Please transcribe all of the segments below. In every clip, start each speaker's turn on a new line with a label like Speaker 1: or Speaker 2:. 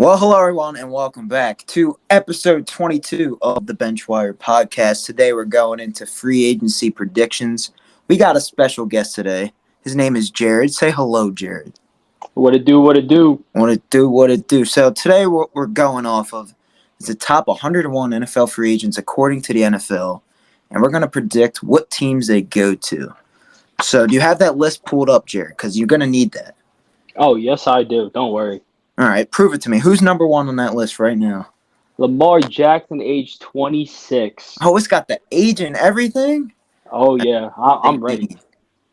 Speaker 1: Well, hello everyone, and welcome back to episode 22 of the BenchWire podcast. Today we're going into free agency predictions. We got a special guest today. His name is Jared. Say hello, Jared.
Speaker 2: What it do?
Speaker 1: What it do. So today we're going off of the top 101 NFL free agents according to the NFL, and we're going to predict what teams they go to. So do you have that list pulled up, Jared? Because you're going to need that.
Speaker 2: Oh, yes, I do. Don't worry.
Speaker 1: All right, prove it to me. Who's number one on that list right now?
Speaker 2: Lamar Jackson, age 26.
Speaker 1: Oh, it's got the age and everything?
Speaker 2: Oh, yeah. I'm ready.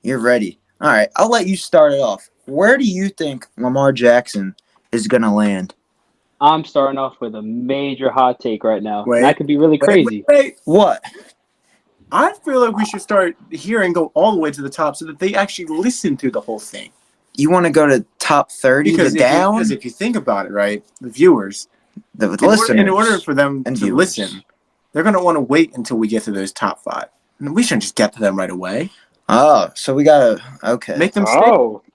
Speaker 1: You're ready. All right, I'll let you start it off. Where do you think Lamar Jackson is going to land?
Speaker 2: I'm starting off with a major hot take right now. That could be really crazy.
Speaker 3: Wait.
Speaker 1: What?
Speaker 3: I feel like we should start here and go all the way to the top so that they actually listen to the whole thing.
Speaker 1: You want to go to top 30 down?
Speaker 3: Because if you think about it, right, the viewers,
Speaker 1: listeners,
Speaker 3: in order for them to listen, they're going to want to wait until we get to those top five. And we shouldn't just get to them right away.
Speaker 1: Oh, so we got to, okay.
Speaker 3: Make them stay.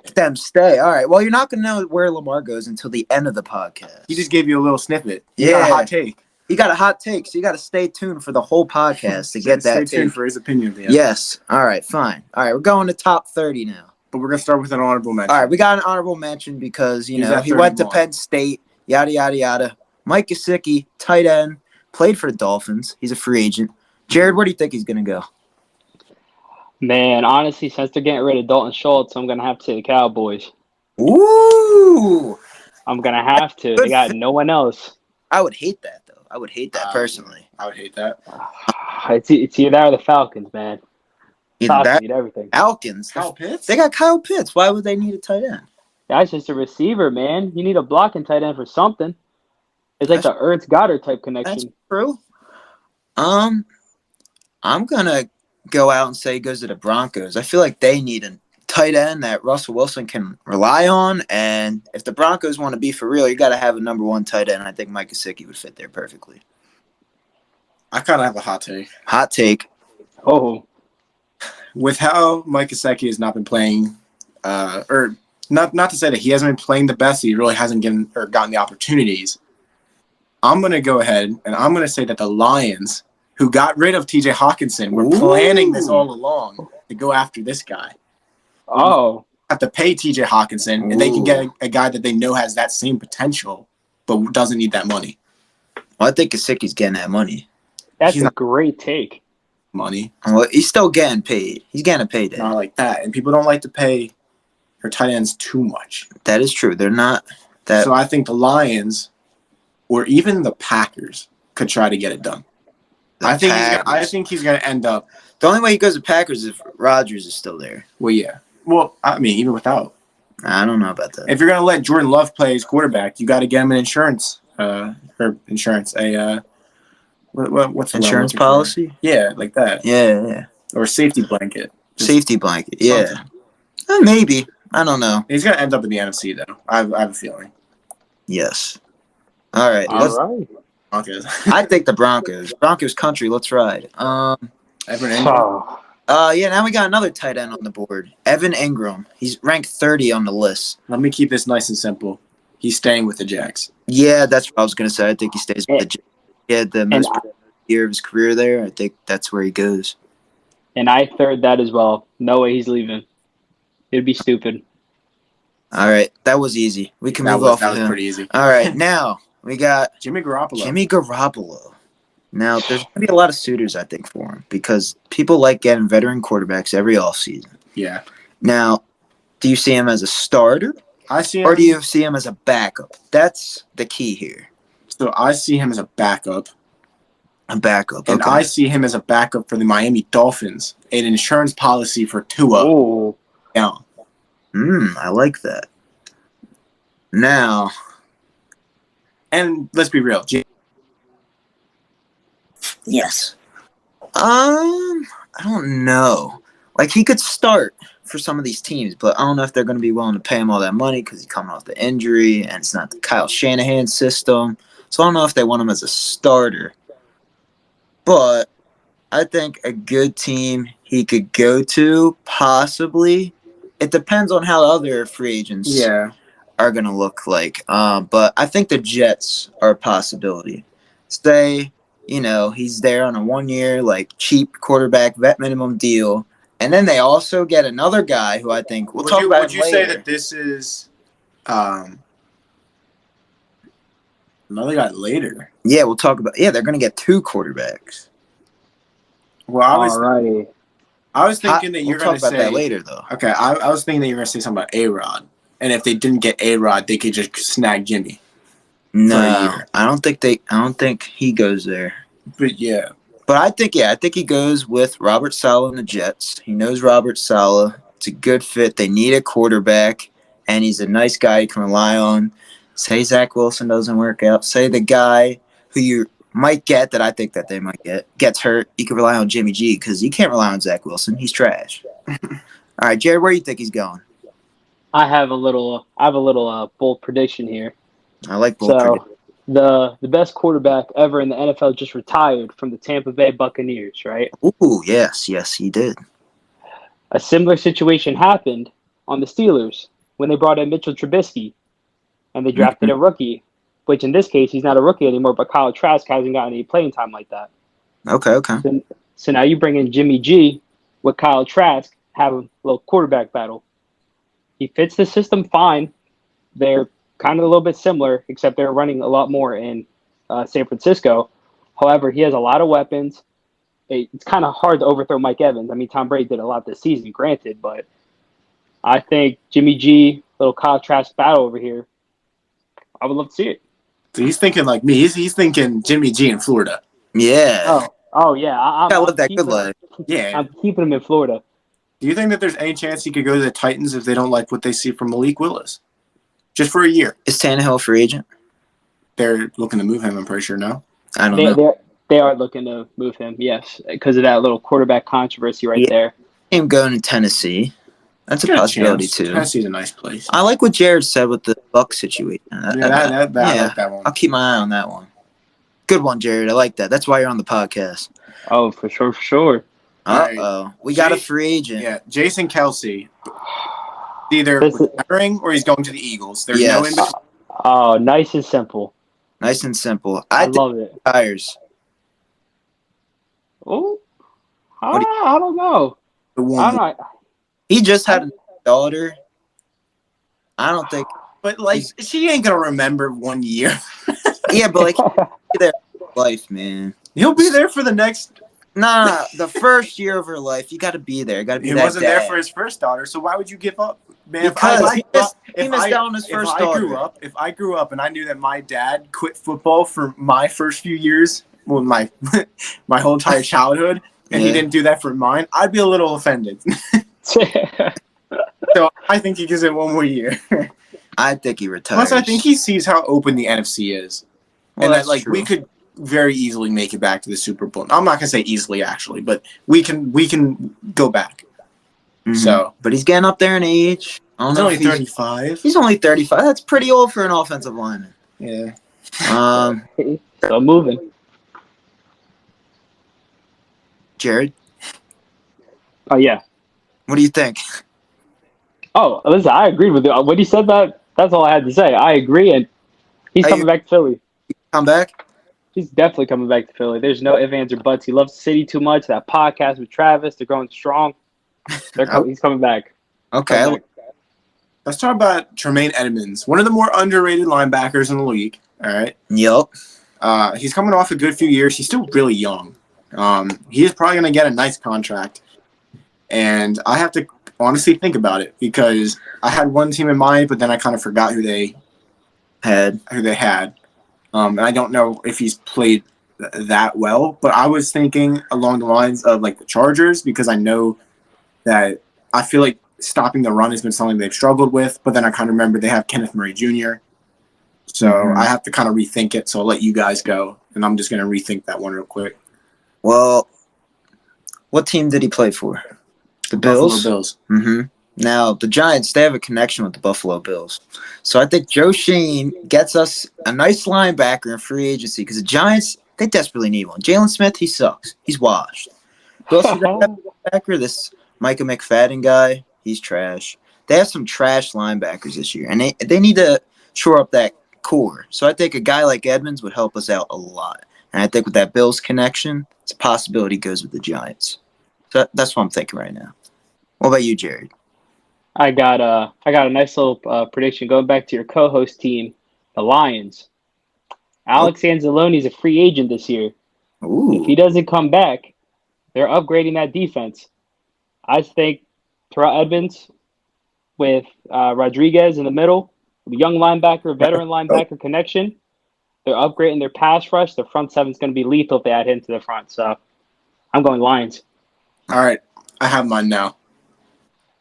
Speaker 1: Make them stay. All right. Well, you're not going to know where Lamar goes until the end of the podcast.
Speaker 3: He just gave you a little snippet.
Speaker 1: You got
Speaker 3: a hot take.
Speaker 1: He got a hot take, so you got to stay tuned for the whole podcast to get that
Speaker 3: Stay tuned for his opinion.
Speaker 1: Yes. All right, fine. All right, we're going to top 30 now.
Speaker 3: But we're going to start with an honorable mention.
Speaker 1: All right, we got an honorable mention because, he went to Penn State, yada, yada, yada. Mike Gesicki, tight end, played for the Dolphins. He's a free agent. Jared, where do you think he's going to go?
Speaker 2: Man, honestly, since they're getting rid of Dalton Schultz, I'm going to have to say the Cowboys.
Speaker 1: Ooh!
Speaker 2: I'm going to have to. They got no one else.
Speaker 1: I would hate that, though. I would hate that personally.
Speaker 3: I would hate that.
Speaker 2: It's either that or the Falcons, man. Falcons need everything.
Speaker 1: Falcons?
Speaker 3: Kyle Pitts?
Speaker 1: They got Kyle Pitts. Why would they need a tight end?
Speaker 2: That's just a receiver, man. You need a blocking tight end for something. It's like the Ernst Goddard type connection.
Speaker 1: That's true. I'm gonna go out and say he goes to the Broncos. I feel like they need a tight end that Russell Wilson can rely on, and if the Broncos want to be for real, you got to have a number one tight end. I think Mike Gesicki would fit there perfectly.
Speaker 3: I kind of have a hot take.
Speaker 1: Hot take.
Speaker 2: Oh.
Speaker 3: With how Mike Gesicki has not been playing, or not to say that he hasn't been playing the best, he really hasn't gotten the opportunities. I'm going to go ahead and I'm going to say that the Lions, who got rid of T.J. Hawkinson, were planning this all along to go after this guy.
Speaker 2: Oh.
Speaker 3: Have to pay T.J. Hawkinson, and they can get a guy that they know has that same potential, but doesn't need that money.
Speaker 1: Well, I think Gesicki's getting that money.
Speaker 2: That's a great take.
Speaker 3: Money.
Speaker 1: Well, he's still getting paid. He's getting a payday.
Speaker 3: Not like that, and people don't like to pay their tight ends too much.
Speaker 1: That is true. They're not that.
Speaker 3: So I think the Lions, or even the Packers, could try to get it done. I think he's going to end up.
Speaker 1: The only way he goes to Packers is if Rodgers is still there.
Speaker 3: Well, yeah. Well, I mean, even without.
Speaker 1: I don't know about that.
Speaker 3: If you're going to let Jordan Love play his quarterback, you got to get him an what's the
Speaker 1: insurance policy?
Speaker 3: Yeah, like that.
Speaker 1: Yeah.
Speaker 3: Or a safety blanket.
Speaker 1: Safety blanket, yeah. Maybe. I don't know.
Speaker 3: He's going to end up in the NFC, though. I have a feeling.
Speaker 1: Yes. All right.
Speaker 3: Broncos.
Speaker 1: I think the Broncos. Broncos country. Let's ride.
Speaker 3: Evan Ingram.
Speaker 1: Yeah, now we got another tight end on the board. Evan Ingram. He's ranked 30 on the list.
Speaker 3: Let me keep this nice and simple. He's staying with the Jags.
Speaker 1: Yeah, that's what I was going to say. I think he stays with the Jags. He had the most year of his career there. I think that's where he goes.
Speaker 2: And I third that as well. No way he's leaving. It'd be stupid.
Speaker 1: All right, that was easy. We can move off of him.
Speaker 3: That was pretty easy.
Speaker 1: All right, now we got
Speaker 3: Jimmy
Speaker 1: Garoppolo. Now, there's going to be a lot of suitors, I think, for him because people like getting veteran quarterbacks every offseason.
Speaker 3: Yeah.
Speaker 1: Now, do you see him as a starter?
Speaker 3: I see him.
Speaker 1: Or do you see him as a backup? That's the key here.
Speaker 3: So I see him as a backup.
Speaker 1: A backup.
Speaker 3: And I see him as a backup for the Miami Dolphins. An insurance policy for Tua.
Speaker 2: Oh.
Speaker 3: Yeah.
Speaker 1: I like that. Now.
Speaker 3: And let's be real.
Speaker 1: Yes. I don't know. Like, he could start for some of these teams, but I don't know if they're going to be willing to pay him all that money because he's coming off the injury and it's not the Kyle Shanahan system. So I don't know if they want him as a starter. But I think a good team he could go to, possibly. It depends on how other free agents are going to look like. But I think the Jets are a possibility. Say, he's there on a 1-year, cheap quarterback, vet minimum deal. And then they also get another guy who I think we'll talk about
Speaker 3: Would you
Speaker 1: later.
Speaker 3: say that this is another guy later?
Speaker 1: Yeah, we'll talk about. Yeah, they're going to get 2 quarterbacks.
Speaker 3: Well,
Speaker 2: Alrighty.
Speaker 3: I was thinking that you're
Speaker 1: we'll
Speaker 3: going
Speaker 1: talk
Speaker 3: to
Speaker 1: about
Speaker 3: say
Speaker 1: that later, though.
Speaker 3: Okay, I was thinking that you were going to say something about A-Rod, and if they didn't get A-Rod, they could just snag Jimmy.
Speaker 1: No, I don't think he goes there.
Speaker 3: But yeah.
Speaker 1: But I think he goes with Robert Saleh and the Jets. He knows Robert Saleh. It's a good fit. They need a quarterback, and he's a nice guy you can rely on. Say Zach Wilson doesn't work out. Say the guy who you might get that I think that they might get gets hurt. You can rely on Jimmy G because you can't rely on Zach Wilson. He's trash. All right, Jared, where do you think he's going?
Speaker 2: I have a little bold prediction here.
Speaker 1: I like bold prediction.
Speaker 2: The best quarterback ever in the NFL just retired from the Tampa Bay Buccaneers, right?
Speaker 1: Ooh, yes, he did.
Speaker 2: A similar situation happened on the Steelers when they brought in Mitchell Trubisky and they drafted a rookie, which in this case, he's not a rookie anymore, but Kyle Trask hasn't gotten any playing time like that.
Speaker 1: Okay.
Speaker 2: So now you bring in Jimmy G with Kyle Trask, have a little quarterback battle. He fits the system fine. They're kind of a little bit similar, except they're running a lot more in San Francisco. However, he has a lot of weapons. It's kind of hard to overthrow Mike Evans. I mean, Tom Brady did a lot this season, granted, but I think Jimmy G, little Kyle Trask battle over here, I would love to see it.
Speaker 3: So he's thinking like me. He's thinking Jimmy G in Florida.
Speaker 1: Yeah.
Speaker 2: Oh yeah.
Speaker 1: I love that good life.
Speaker 3: Yeah.
Speaker 2: I'm keeping him in Florida.
Speaker 3: Do you think that there's any chance he could go to the Titans if they don't like what they see from Malik Willis? Just for a year.
Speaker 1: Is Tannehill a free agent?
Speaker 3: They're looking to move him, I'm pretty sure, no?
Speaker 1: I don't know.
Speaker 2: They are looking to move him, yes, because of that little quarterback controversy there.
Speaker 1: Him going to Tennessee. That's a possibility, too.
Speaker 3: Tennessee's a nice place.
Speaker 1: I like what Jared said with the Bucs situation.
Speaker 3: I like that one.
Speaker 1: I'll keep my eye on that one. Good one, Jared. I like that. That's why you're on the podcast.
Speaker 2: Oh, for sure.
Speaker 1: Uh-oh. We got a free agent.
Speaker 3: Yeah, Jason Kelce. Either retiring or he's going to the Eagles. There's no in between.
Speaker 2: Oh, nice and simple.
Speaker 1: I
Speaker 2: love it.
Speaker 1: Retires.
Speaker 2: Oh, I don't know.
Speaker 1: He just had a daughter. I don't think.
Speaker 3: But, she ain't going to remember 1 year.
Speaker 1: Yeah, but, he'll be there for life, man.
Speaker 3: He'll be there for the next...
Speaker 1: Nah, the first year of her life, you got to be there.
Speaker 3: He wasn't there for his first daughter, so why would you give up? Man,
Speaker 1: because he missed out on his first daughter.
Speaker 3: If I grew up and I knew that my dad quit football for my first few years, well, my whole entire childhood, and he didn't do that for mine, I'd be a little offended. So I think he gives it 1 more year.
Speaker 1: I think he retires.
Speaker 3: Plus, I think he sees how open the NFC is, and that we could very easily make it back to the Super Bowl. I'm not gonna say easily, actually, but we can go back. Mm-hmm. So,
Speaker 1: but he's getting up there in age.
Speaker 3: He's only 35.
Speaker 1: He's only 35. That's pretty old for an offensive lineman.
Speaker 3: Yeah.
Speaker 2: So moving.
Speaker 1: Jared?
Speaker 2: Oh, yeah.
Speaker 1: What do you think?
Speaker 2: Oh, listen, I agreed with you. When he said that, that's all I had to say. I agree, and he's coming back to Philly.
Speaker 1: Come back?
Speaker 2: He's definitely coming back to Philly. There's no ifs, ands, or buts. He loves the city too much. That podcast with Travis, they're going strong. He's coming back.
Speaker 1: Okay.
Speaker 3: Let's talk about Tremaine Edmonds, one of the more underrated linebackers in the league. All right.
Speaker 1: Yep.
Speaker 3: He's coming off a good few years. He's still really young. He is probably going to get a nice contract. And I have to honestly think about it because I had one team in mind, but then I kind of forgot who they had. And I don't know if he's played that well, but I was thinking along the lines of the Chargers because I know that I feel like stopping the run has been something they've struggled with, but then I kind of remember they have Kenneth Murray Jr. So I have to kind of rethink it. So I'll let you guys go, and I'm just going to rethink that one real quick.
Speaker 1: Well, what team did he play for? The Bills?
Speaker 3: Buffalo Bills.
Speaker 1: Mm-hmm. Now, the Giants, they have a connection with the Buffalo Bills. So I think Joe Shane gets us a nice linebacker in free agency because the Giants, they desperately need one. Jalen Smith, he sucks. He's washed. Linebacker, this Micah McFadden guy, he's trash. they have some trash linebackers this year, and they need to shore up that core. So I think a guy like Edmonds would help us out a lot. And I think with that Bills connection, it's a possibility he goes with the Giants. So that's what I'm thinking right now. What about you, Jared?
Speaker 2: I got a nice little prediction going back to your co-host team, the Lions. Alex Anzalone is a free agent this year.
Speaker 1: Ooh.
Speaker 2: If he doesn't come back, they're upgrading that defense. I think Terrell Edmonds with Rodriguez in the middle, the young linebacker, veteran linebacker connection. They're upgrading their pass rush. Their front seven's going to be lethal if they add him to the front. So I'm going Lions.
Speaker 3: All right, I have mine now.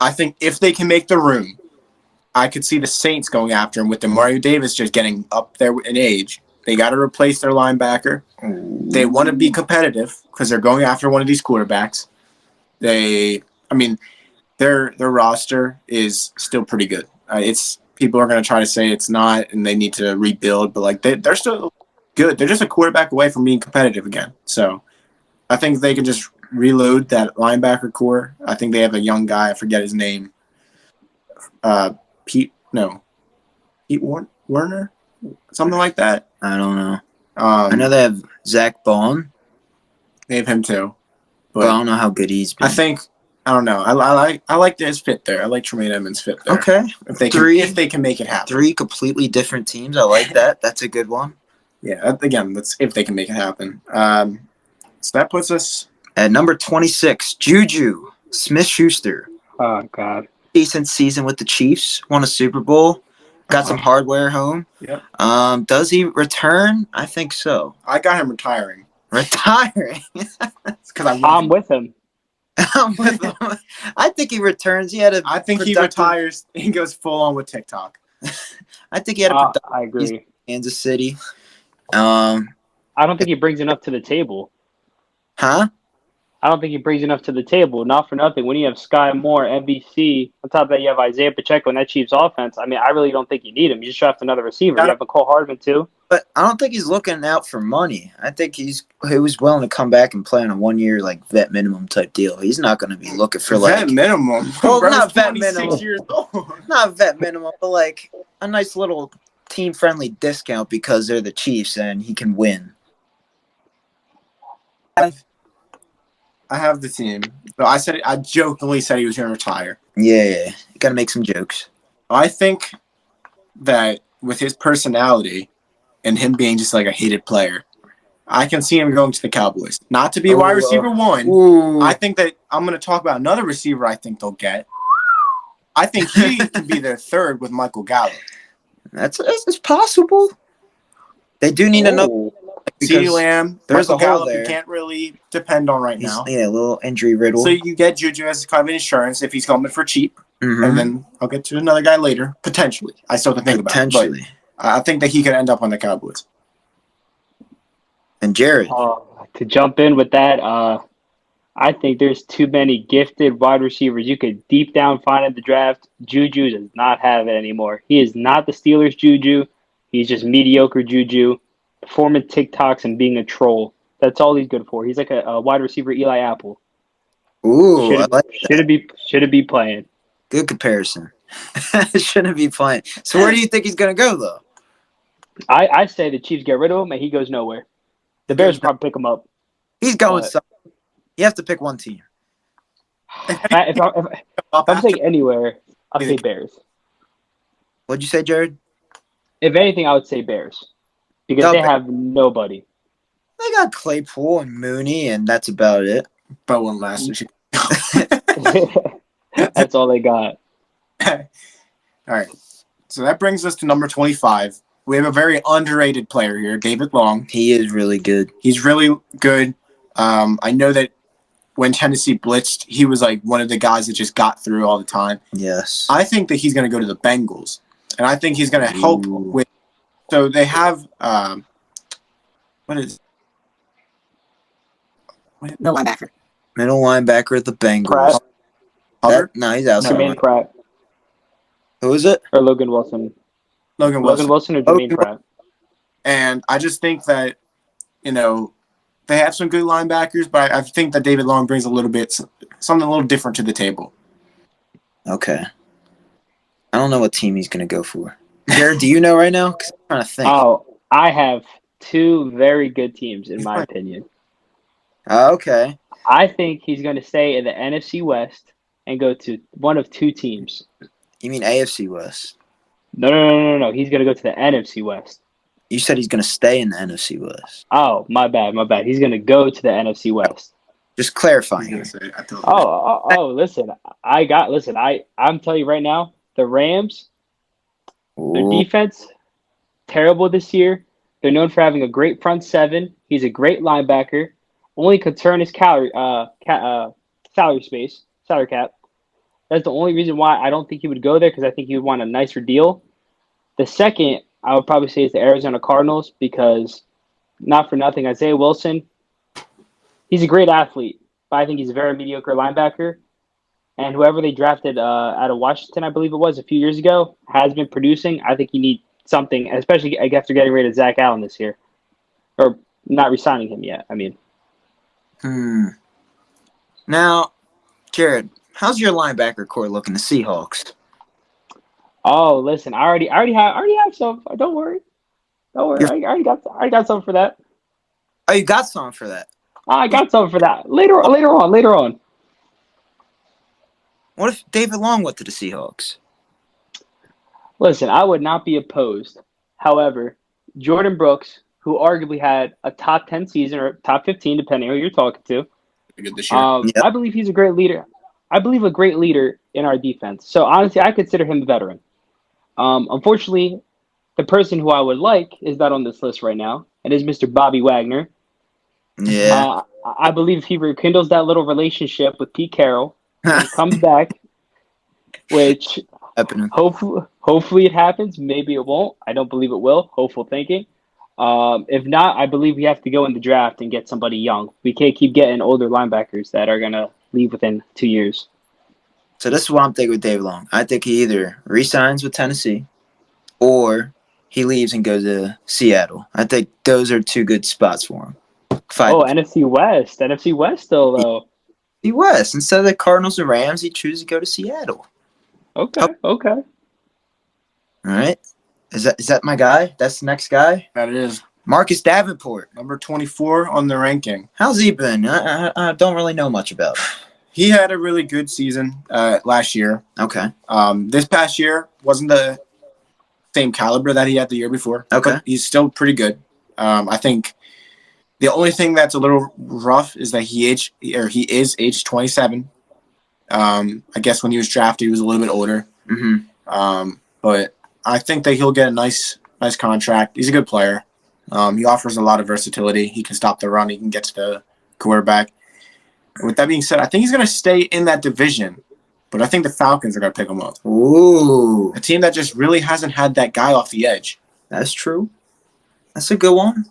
Speaker 3: I think if they can make the room, I could see the Saints going after him with the Mario Davis just getting up there in age. They got to replace their linebacker. They want to be competitive because they're going after one of these quarterbacks. Their roster is still pretty good. It's people are going to try to say it's not, and they need to rebuild, but like they're still good. They're just a quarterback away from being competitive again. So I think they can just reload that linebacker core. I think they have a young guy. I forget his name. Pete Werner, something like that.
Speaker 1: I don't know. I know they have Zach Bond.
Speaker 3: They have him too,
Speaker 1: but I don't know how good he's been.
Speaker 3: I don't know. I like his fit there. I like Tremaine Edmonds' fit there.
Speaker 1: Okay.
Speaker 3: If they can make it happen.
Speaker 1: 3 completely different teams. I like that. That's a good one.
Speaker 3: Yeah. Again, that's if they can make it happen. So that puts us
Speaker 1: at number 26. Juju Smith-Schuster.
Speaker 2: Oh God.
Speaker 1: Decent season with the Chiefs. Won a Super Bowl. Got some hardware home.
Speaker 3: Yep.
Speaker 1: Does he return? I think so.
Speaker 3: I got him retiring.
Speaker 1: Retiring?
Speaker 3: Because
Speaker 2: I'm with him.
Speaker 1: I'm with him. I think he returns.
Speaker 3: I think he retires. He goes full on with TikTok.
Speaker 1: I think he had a
Speaker 2: I agree.
Speaker 1: Kansas City.
Speaker 2: I don't think he brings enough to the table.
Speaker 1: Huh?
Speaker 2: I don't think he brings enough to the table. Not for nothing. When you have Sky Moore, NBC, on top of that you have Isaiah Pacheco and that Chiefs offense, I mean, I really don't think you need him. You just draft another receiver. You have McCole Hardman too.
Speaker 1: But I don't think he's looking out for money. I think he was willing to come back and play on a 1-year vet minimum type deal. He's not going to be looking for
Speaker 3: vet minimum.
Speaker 1: Well, not vet minimum.
Speaker 3: Years old.
Speaker 1: Not vet minimum, but a nice little team friendly discount because they're the Chiefs and he can win.
Speaker 3: I have the team. So I jokingly said he was going to retire.
Speaker 1: Yeah. You got to make some jokes.
Speaker 3: I think that with his personality and him being just a hated player, I can see him going to the Cowboys. Not to be wide receiver 1.
Speaker 1: Ooh.
Speaker 3: I think that I'm going to talk about another receiver I think they'll get. I think he could be their third with Michael Gallup.
Speaker 1: That's possible. They do need another.
Speaker 3: CeeDee Lamb,
Speaker 1: there's
Speaker 3: Michael
Speaker 1: a hole
Speaker 3: Gallup
Speaker 1: there.
Speaker 3: You can't really depend on right now.
Speaker 1: Yeah, a little injury riddle.
Speaker 3: So you get Juju as kind of insurance if he's coming for cheap.
Speaker 1: Mm-hmm.
Speaker 3: And then I'll get to another guy later, potentially. I still have to think about it. But I think that he could end up on the Cowboys.
Speaker 1: And Jared.
Speaker 2: To jump in with that, I think there's too many gifted wide receivers you could deep down find in the draft. Juju does not have it anymore. He is not the Steelers' Juju. He's just mediocre Juju. Performing TikToks and being a troll. That's all he's good for. He's like a wide receiver Eli Apple.
Speaker 1: Ooh, I like that.
Speaker 2: Shouldn't be playing.
Speaker 1: Good comparison. Shouldn't be playing. So where do you think he's going to go, though?
Speaker 2: I say the Chiefs get rid of him and he goes nowhere. The Bears probably pick him up.
Speaker 1: He's going somewhere. You have to pick one team.
Speaker 2: If I'm saying anywhere, I'll say Bears.
Speaker 1: What'd you say, Jared?
Speaker 2: If anything, I would say Bears. Because they have nobody.
Speaker 1: They got Claypool and Mooney, and that's about it.
Speaker 3: But one last issue.
Speaker 2: That's all they got.
Speaker 3: All right. So that brings us to number 25. We have a very underrated player here, David Long.
Speaker 1: He is really good.
Speaker 3: He's really good. I know that when Tennessee blitzed, he was one of the guys that just got through all the time.
Speaker 1: Yes.
Speaker 3: I think that he's going to go to the Bengals, and I think he's going to help with. So they have what is
Speaker 1: middle linebacker? Middle linebacker at the Bengals.
Speaker 2: Pratt.
Speaker 3: No,
Speaker 1: he's outside.
Speaker 2: Jermaine Pratt.
Speaker 1: Who is it?
Speaker 2: Or Logan Wilson.
Speaker 3: Logan Wilson
Speaker 2: or Jermaine Pratt.
Speaker 3: And I just think that they have some good linebackers, but I think that David Long brings something a little different to the table.
Speaker 1: Okay. I don't know what team he's going to go for. Jared, do you know right now? 'Cause I'm trying to think.
Speaker 2: Oh, I have two very good teams in my opinion.
Speaker 1: Okay.
Speaker 2: I think he's going to stay in the NFC West and go to one of two teams.
Speaker 1: You mean AFC West?
Speaker 2: No. He's going to go to the NFC West.
Speaker 1: You said he's going to stay in the NFC West.
Speaker 2: Oh, my bad. He's going to go to the NFC West.
Speaker 1: Just clarifying here.
Speaker 2: Listen. I'm telling you right now, the Rams, their
Speaker 1: Ooh.
Speaker 2: defense, terrible this year. They're known for having a great front seven. He's a great linebacker. Only concern is salary cap. That's the only reason why I don't think he would go there, because I think he would want a nicer deal. The second, I would probably say, is the Arizona Cardinals, because not for nothing, Isaiah Wilson, he's a great athlete, but I think he's a very mediocre linebacker. And whoever they drafted out of Washington, I believe it was, a few years ago, has been producing. I think you need something, especially after getting rid of Zach Allen this year. Or not re-signing him yet, I mean.
Speaker 1: Now, Jared, how's your linebacker core looking? The Seahawks.
Speaker 2: Oh, listen, I already have some. Don't worry. I already got some for that.
Speaker 1: Oh, you got some for that.
Speaker 2: I got some for that. Later on.
Speaker 1: What if David Long went to the Seahawks?
Speaker 2: Listen, I would not be opposed. However, Jordan Brooks, who arguably had a top 10 season or top 15, depending on who you're talking to,
Speaker 3: Good this year.
Speaker 1: Yep.
Speaker 2: I believe he's a great leader. I believe a great leader in our defense. So honestly, I consider him a veteran. Unfortunately, the person who I would like is not on this list right now. It is Mr. Bobby Wagner.
Speaker 1: Yeah.
Speaker 2: I believe he rekindles that little relationship with Pete Carroll when he comes back, which hopefully it happens. Maybe it won't. I don't believe it will. Hopeful thinking. If not, I believe we have to go in the draft and get somebody young. We can't keep getting older linebackers that are going to leave within 2 years.
Speaker 1: So this is what I'm thinking with David Long. I think he either re-signs with Tennessee or he leaves and goes to Seattle. I think those are two good spots for him.
Speaker 2: NFC West. NFC West still, though.
Speaker 1: NFC West. Instead of the Cardinals and Rams, he chooses to go to Seattle.
Speaker 2: Okay.
Speaker 1: All right. Is that my guy? That's the next guy?
Speaker 3: That is.
Speaker 1: Marcus Davenport.
Speaker 3: Number 24 on the ranking.
Speaker 1: How's he been? I don't really know much about him.
Speaker 3: He had a really good season last year.
Speaker 1: Okay.
Speaker 3: This past year wasn't the same caliber that he had the year before.
Speaker 1: Okay.
Speaker 3: But he's still pretty good. I think the only thing that's a little rough is that he is age 27. I guess when he was drafted, he was a little bit older.
Speaker 1: Mm-hmm.
Speaker 3: But I think that he'll get a nice contract. He's a good player. He offers a lot of versatility. He can stop the run. He can get to the quarterback. With that being said, I think he's going to stay in that division, but I think the Falcons are going to pick him up.
Speaker 1: Ooh.
Speaker 3: A team that just really hasn't had that guy off the edge.
Speaker 1: That's true. That's a good one.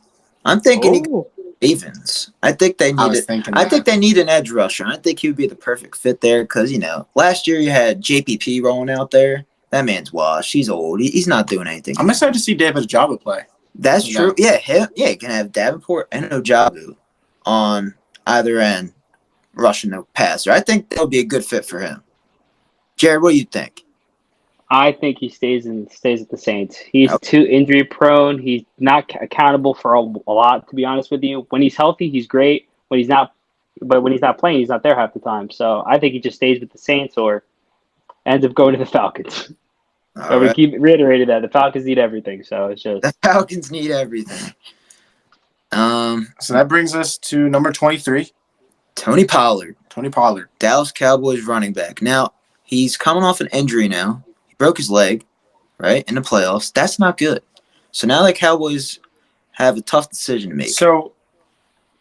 Speaker 1: I'm thinking he goes Ravens. I think they need an edge rusher. I think he would be the perfect fit there because, last year you had JPP rolling out there. That man's washed. He's old. He's not doing anything.
Speaker 3: I'm excited to see David Ojabo play.
Speaker 1: That's true. Yeah, you can have Davenport and Ojabo on either end rushing the passer. I think that'll be a good fit for him. Jared, what do you think?
Speaker 2: I think he stays at the Saints. He's too injury prone. He's not accountable for a lot, to be honest with you. When he's healthy, he's great. When he's not playing, he's not there half the time. So I think he just stays with the Saints or ends up going to the Falcons. So we keep reiterating that the Falcons need everything. So it's just
Speaker 1: the Falcons need everything.
Speaker 3: So that brings us to number 23.
Speaker 1: Tony Pollard,
Speaker 3: Dallas
Speaker 1: Cowboys running back. Now, he's coming off an injury now. He broke his leg, right, in the playoffs. That's not good. So now the Cowboys have a tough decision to make.
Speaker 3: So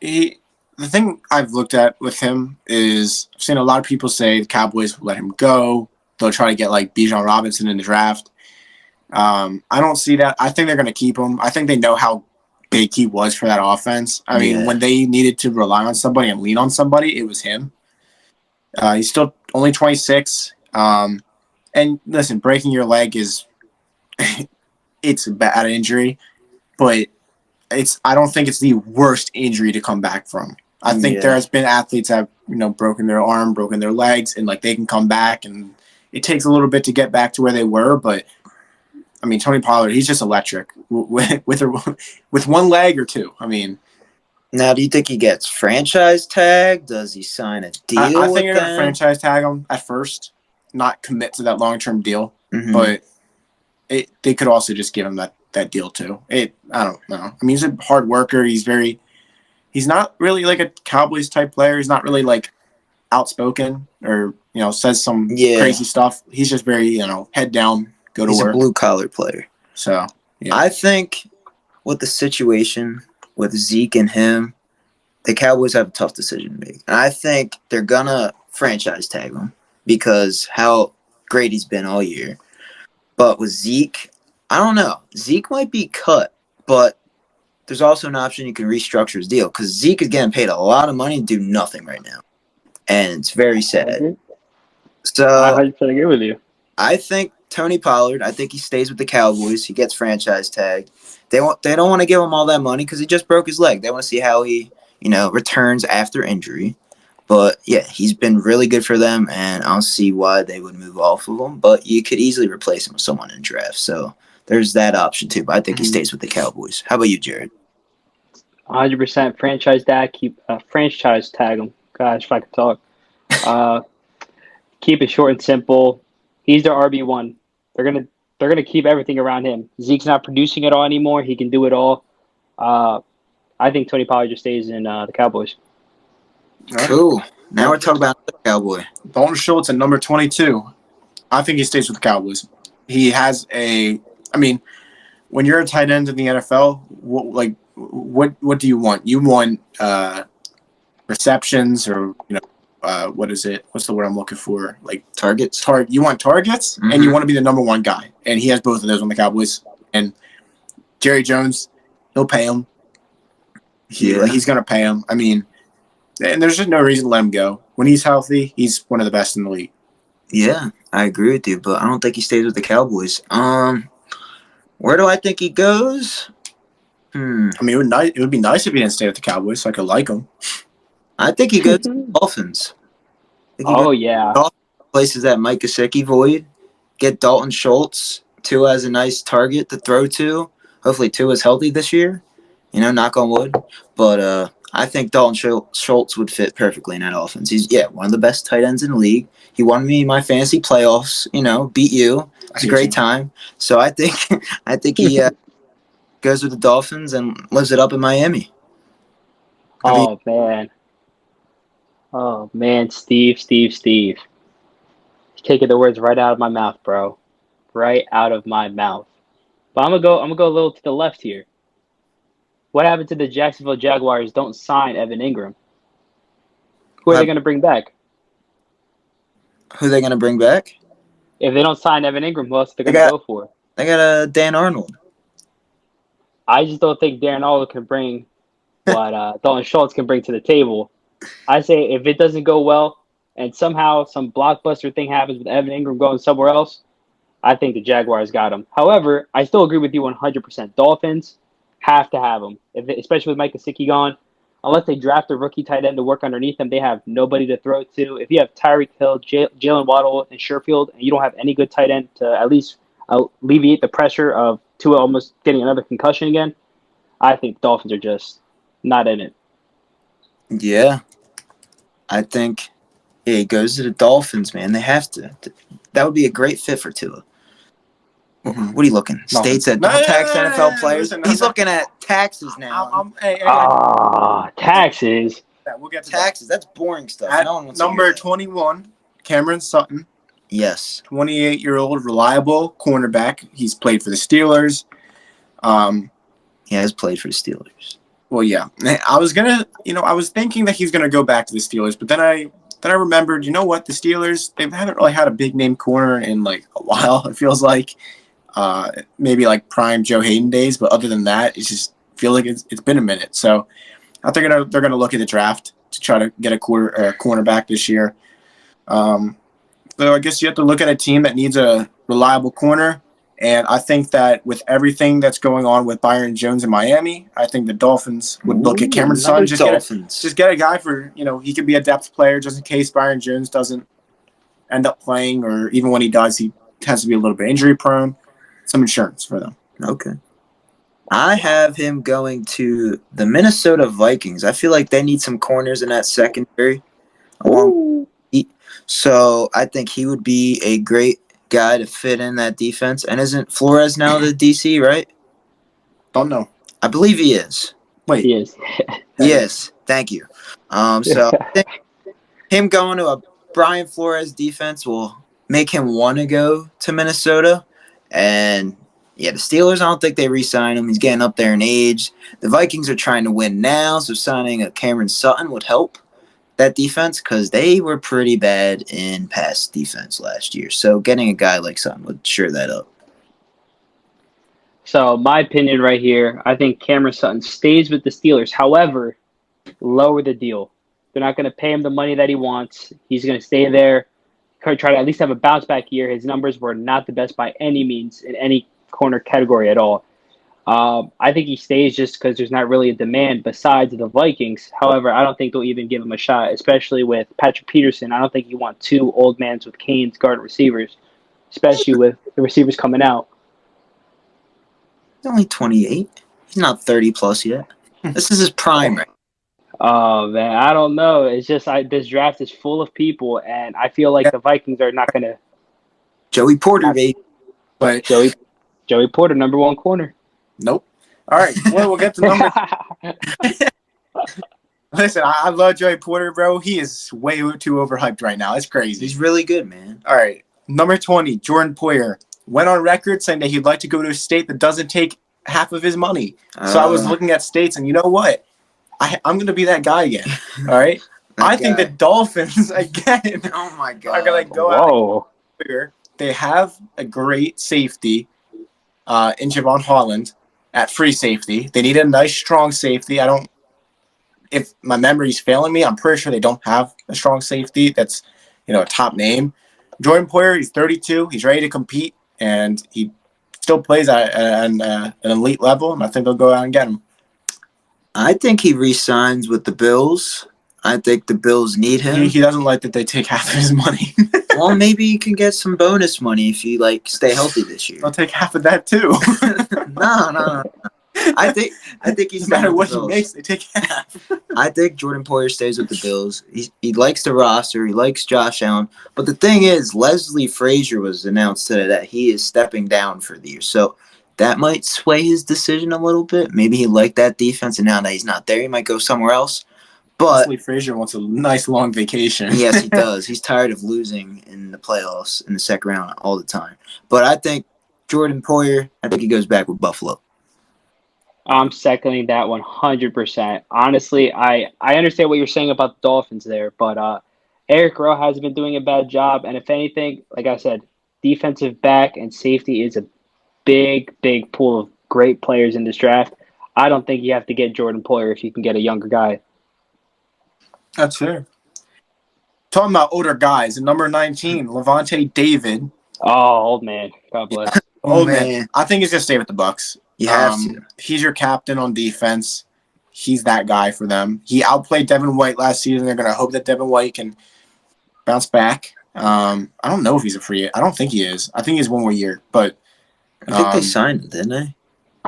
Speaker 3: the thing I've looked at with him is I've seen a lot of people say the Cowboys will let him go. They'll try to get like Bijan Robinson in the draft. I don't see that. I think they're going to keep him. I think they know how big he was for that offense. I mean, when they needed to rely on somebody and lean on somebody, it was him. He's still only 26. And listen, breaking your leg is it's a bad injury, but I don't think it's the worst injury to come back from. I think there has been athletes that have broken their arm, broken their legs, and like they can come back and it takes a little bit to get back to where they were, but I mean, Tony Pollard, he's just electric with one leg or two. I mean,
Speaker 1: now, do you think he gets franchise tag? Does he sign a deal
Speaker 3: I think
Speaker 1: with
Speaker 3: you're going to
Speaker 1: them?
Speaker 3: franchise tag him at first, not commit to that long-term deal,
Speaker 1: Mhm.
Speaker 3: but they could also just give him that deal too. I don't know. I mean, he's a hard worker. He's not really like a Cowboys type player. He's not really like outspoken or, says some crazy stuff. He's just very, head down, go to work.
Speaker 1: He's a blue-collar player.
Speaker 3: So, yeah.
Speaker 1: I think with the situation with Zeke and him, the Cowboys have a tough decision to make. And I think they're going to franchise tag him because how great he's been all year. But with Zeke, I don't know. Zeke might be cut, but there's also an option you can restructure his deal because Zeke is getting paid a lot of money to do nothing right now. And it's very sad. So
Speaker 2: I 100% agree with you.
Speaker 1: I think Tony Pollard, I think he stays with the Cowboys. He gets franchise tagged. They don't want to give him all that money because he just broke his leg. They want to see how he, returns after injury. But, yeah, he's been really good for them, and I don't see why they would move off of him. But you could easily replace him with someone in draft. So there's that option, too. But I think he stays with the Cowboys. How about you, Jared?
Speaker 2: 100% franchise tag him. Gosh, if I could talk. Keep it short and simple. He's their RB1. They're gonna keep everything around him. Zeke's not producing it all anymore. He can do it all. I think Tony Pollard just stays in the Cowboys.
Speaker 1: Cool. Now we're talking about the Cowboy.
Speaker 3: Dalton Schultz at number 22. I think he stays with the Cowboys. He has when you're a tight end in the NFL, what do you want? You want receptions or what is it? What's the word I'm looking for? Like
Speaker 1: Targets.
Speaker 3: You want targets, and you want to be the number one guy, and he has both of those on the Cowboys. And Jerry Jones, he'll pay him. He's gonna pay him. I mean, and there's just no reason to let him go. When he's healthy, he's one of the best in the league.
Speaker 1: Yeah, I agree with you, but I don't think he stays with the Cowboys. Where do I think he goes?
Speaker 3: I mean, it would be nice if he didn't stay with the Cowboys, so I could like him.
Speaker 1: I think he goes to the Dolphins.
Speaker 2: Yeah.
Speaker 1: Places that Mike Gesicki void. Get Dalton Schultz. Tua has a nice target to throw to. Hopefully Tua's healthy this year. Knock on wood. But I think Dalton Schultz would fit perfectly in that offense. He's one of the best tight ends in the league. He won me my fantasy playoffs. Beat you. It's a great time. So I think he goes with the Dolphins and lives it up in Miami.
Speaker 2: Oh man, Steve. You're taking the words right out of my mouth, bro. Right out of my mouth. But I'm gonna go a little to the left here. What happened to the Jacksonville Jaguars don't sign Evan Ingram? Who are they gonna bring back?
Speaker 1: Who are they gonna bring back?
Speaker 2: If they don't sign Evan Ingram, who else are they gonna go for?
Speaker 1: They got Dan Arnold.
Speaker 2: I just don't think Darren Arnold can bring what Dalton Schultz can bring to the table. I say if it doesn't go well and somehow some blockbuster thing happens with Evan Ingram going somewhere else, I think the Jaguars got him. However, I still agree with you 100%. Dolphins have to have him, especially with Mike Gesicki gone. Unless they draft a rookie tight end to work underneath them, they have nobody to throw to. If you have Tyreek Hill, Jalen Waddle, and Sherfield, and you don't have any good tight end to at least alleviate the pressure of Tua almost getting another concussion again, I think Dolphins are just not in it.
Speaker 1: Yeah. I think he goes to the Dolphins, man. They have to. That would be a great fit for Tua. What are you looking? States that don't tax NFL players? He's looking at taxes now.
Speaker 2: Taxes.
Speaker 3: We'll get to
Speaker 1: taxes. That's boring stuff.
Speaker 3: At
Speaker 1: no one wants
Speaker 3: number 21, Cameron Sutton.
Speaker 1: Yes.
Speaker 3: 28-year-old reliable cornerback. He's played for the Steelers.
Speaker 1: He has played for the Steelers.
Speaker 3: Well, yeah. I was thinking that he's gonna go back to the Steelers, but then I remembered, what, the Steelers, they haven't really had a big name corner in like a while. It feels like maybe like prime Joe Hayden days, but other than that, it just feels like it's been a minute. So I think they're gonna look at the draft to try to get a cornerback this year. So I guess you have to look at a team that needs a reliable corner. And I think that with everything that's going on with Byron Jones in Miami, I think the Dolphins would look at Cameron Sutton, just get a guy for, he could be a depth player just in case Byron Jones doesn't end up playing, or even when he does, he tends to be a little bit injury prone. Some insurance for them.
Speaker 1: Okay. I have him going to the Minnesota Vikings. I feel like they need some corners in that secondary. So I think he would be a great guy to fit in that defense. And isn't Flores now the DC, right?
Speaker 3: Don't know.
Speaker 1: I believe he is.
Speaker 3: Wait.
Speaker 2: He is.
Speaker 1: Yes, thank you. So I think him going to a Brian Flores defense will make him want to go to Minnesota. And yeah, the Steelers, I don't think they re-sign him. He's getting up there in age. The Vikings are trying to win now, so signing a Cameron Sutton would help that defense because they were pretty bad in pass defense last year. So getting a guy like Sutton would sure that up.
Speaker 2: So my opinion right here, I think Cameron Sutton stays with the Steelers. However, lower the deal. They're not going to pay him the money that he wants. He's going to stay there, try to at least have a bounce back year. His numbers were not the best by any means in any corner category at all. I think he stays just because there's not really a demand besides the Vikings. However, I don't think they'll even give him a shot, especially with Patrick Peterson. I don't think you want two old mans with canes guard receivers, especially with the receivers coming out.
Speaker 1: He's only 28. He's not 30 plus yet. This is his prime, right?
Speaker 2: Oh, man, I don't know. It's just this draft is full of people, and I feel like the Vikings are not going to.
Speaker 1: Joey Porter, baby.
Speaker 3: But
Speaker 2: Joey Porter, number one corner.
Speaker 3: Nope. All right. Well, we'll get to number. Listen, I love Joey Porter, bro. He is way too overhyped right now. It's crazy.
Speaker 1: He's really good, man.
Speaker 3: All right. Number 20, Jordan Poyer. Went on record saying that he'd like to go to a state that doesn't take half of his money. So I was looking at states, and you know what? I'm going to be that guy again. All right? I think the Dolphins, again,
Speaker 1: oh my God,
Speaker 3: are going to go out here. They have a great safety in Javon Holland at free safety. They need a nice, strong safety. If my memory's failing me, I'm pretty sure they don't have a strong safety that's, a top name. Jordan Poyer, he's 32. He's ready to compete, and he still plays at an elite level, and I think they'll go out and get him.
Speaker 1: I think he re-signs with the Bills. I think the Bills need him.
Speaker 3: He doesn't like that they take half of his money.
Speaker 1: Well, maybe you can get some bonus money if you stay healthy this year.
Speaker 3: I'll take half of that too.
Speaker 1: No. I think he's
Speaker 3: no matter what he makes, they take half.
Speaker 1: I think Jordan Poyer stays with the Bills. He likes the roster. He likes Josh Allen. But the thing is, Leslie Frazier was announced today that he is stepping down for the year. So that might sway his decision a little bit. Maybe he liked that defense, and now that he's not there, he might go somewhere else. But
Speaker 3: Leslie Frazier wants a nice long vacation.
Speaker 1: Yes, he does. He's tired of losing in the playoffs in the second round all the time. But I think Jordan Poyer, I think he goes back with Buffalo.
Speaker 2: I'm seconding that 100%. Honestly, I understand what you're saying about the Dolphins there, but Eric Rowe hasn't been doing a bad job. And if anything, like I said, defensive back and safety is a big, big pool of great players in this draft. I don't think you have to get Jordan Poyer if you can get a younger guy.
Speaker 3: That's fair. Talking about older guys, at number 19, Levante David.
Speaker 2: Oh, old man. God bless.
Speaker 3: Old man. I think he's going to stay with the Bucs.
Speaker 1: You have to.
Speaker 3: He's your captain on defense. He's that guy for them. He outplayed Devin White last season. They're going to hope that Devin White can bounce back. I don't know if he's a free. I don't think he is. I think he's one more year. But
Speaker 1: I think they signed him, didn't they?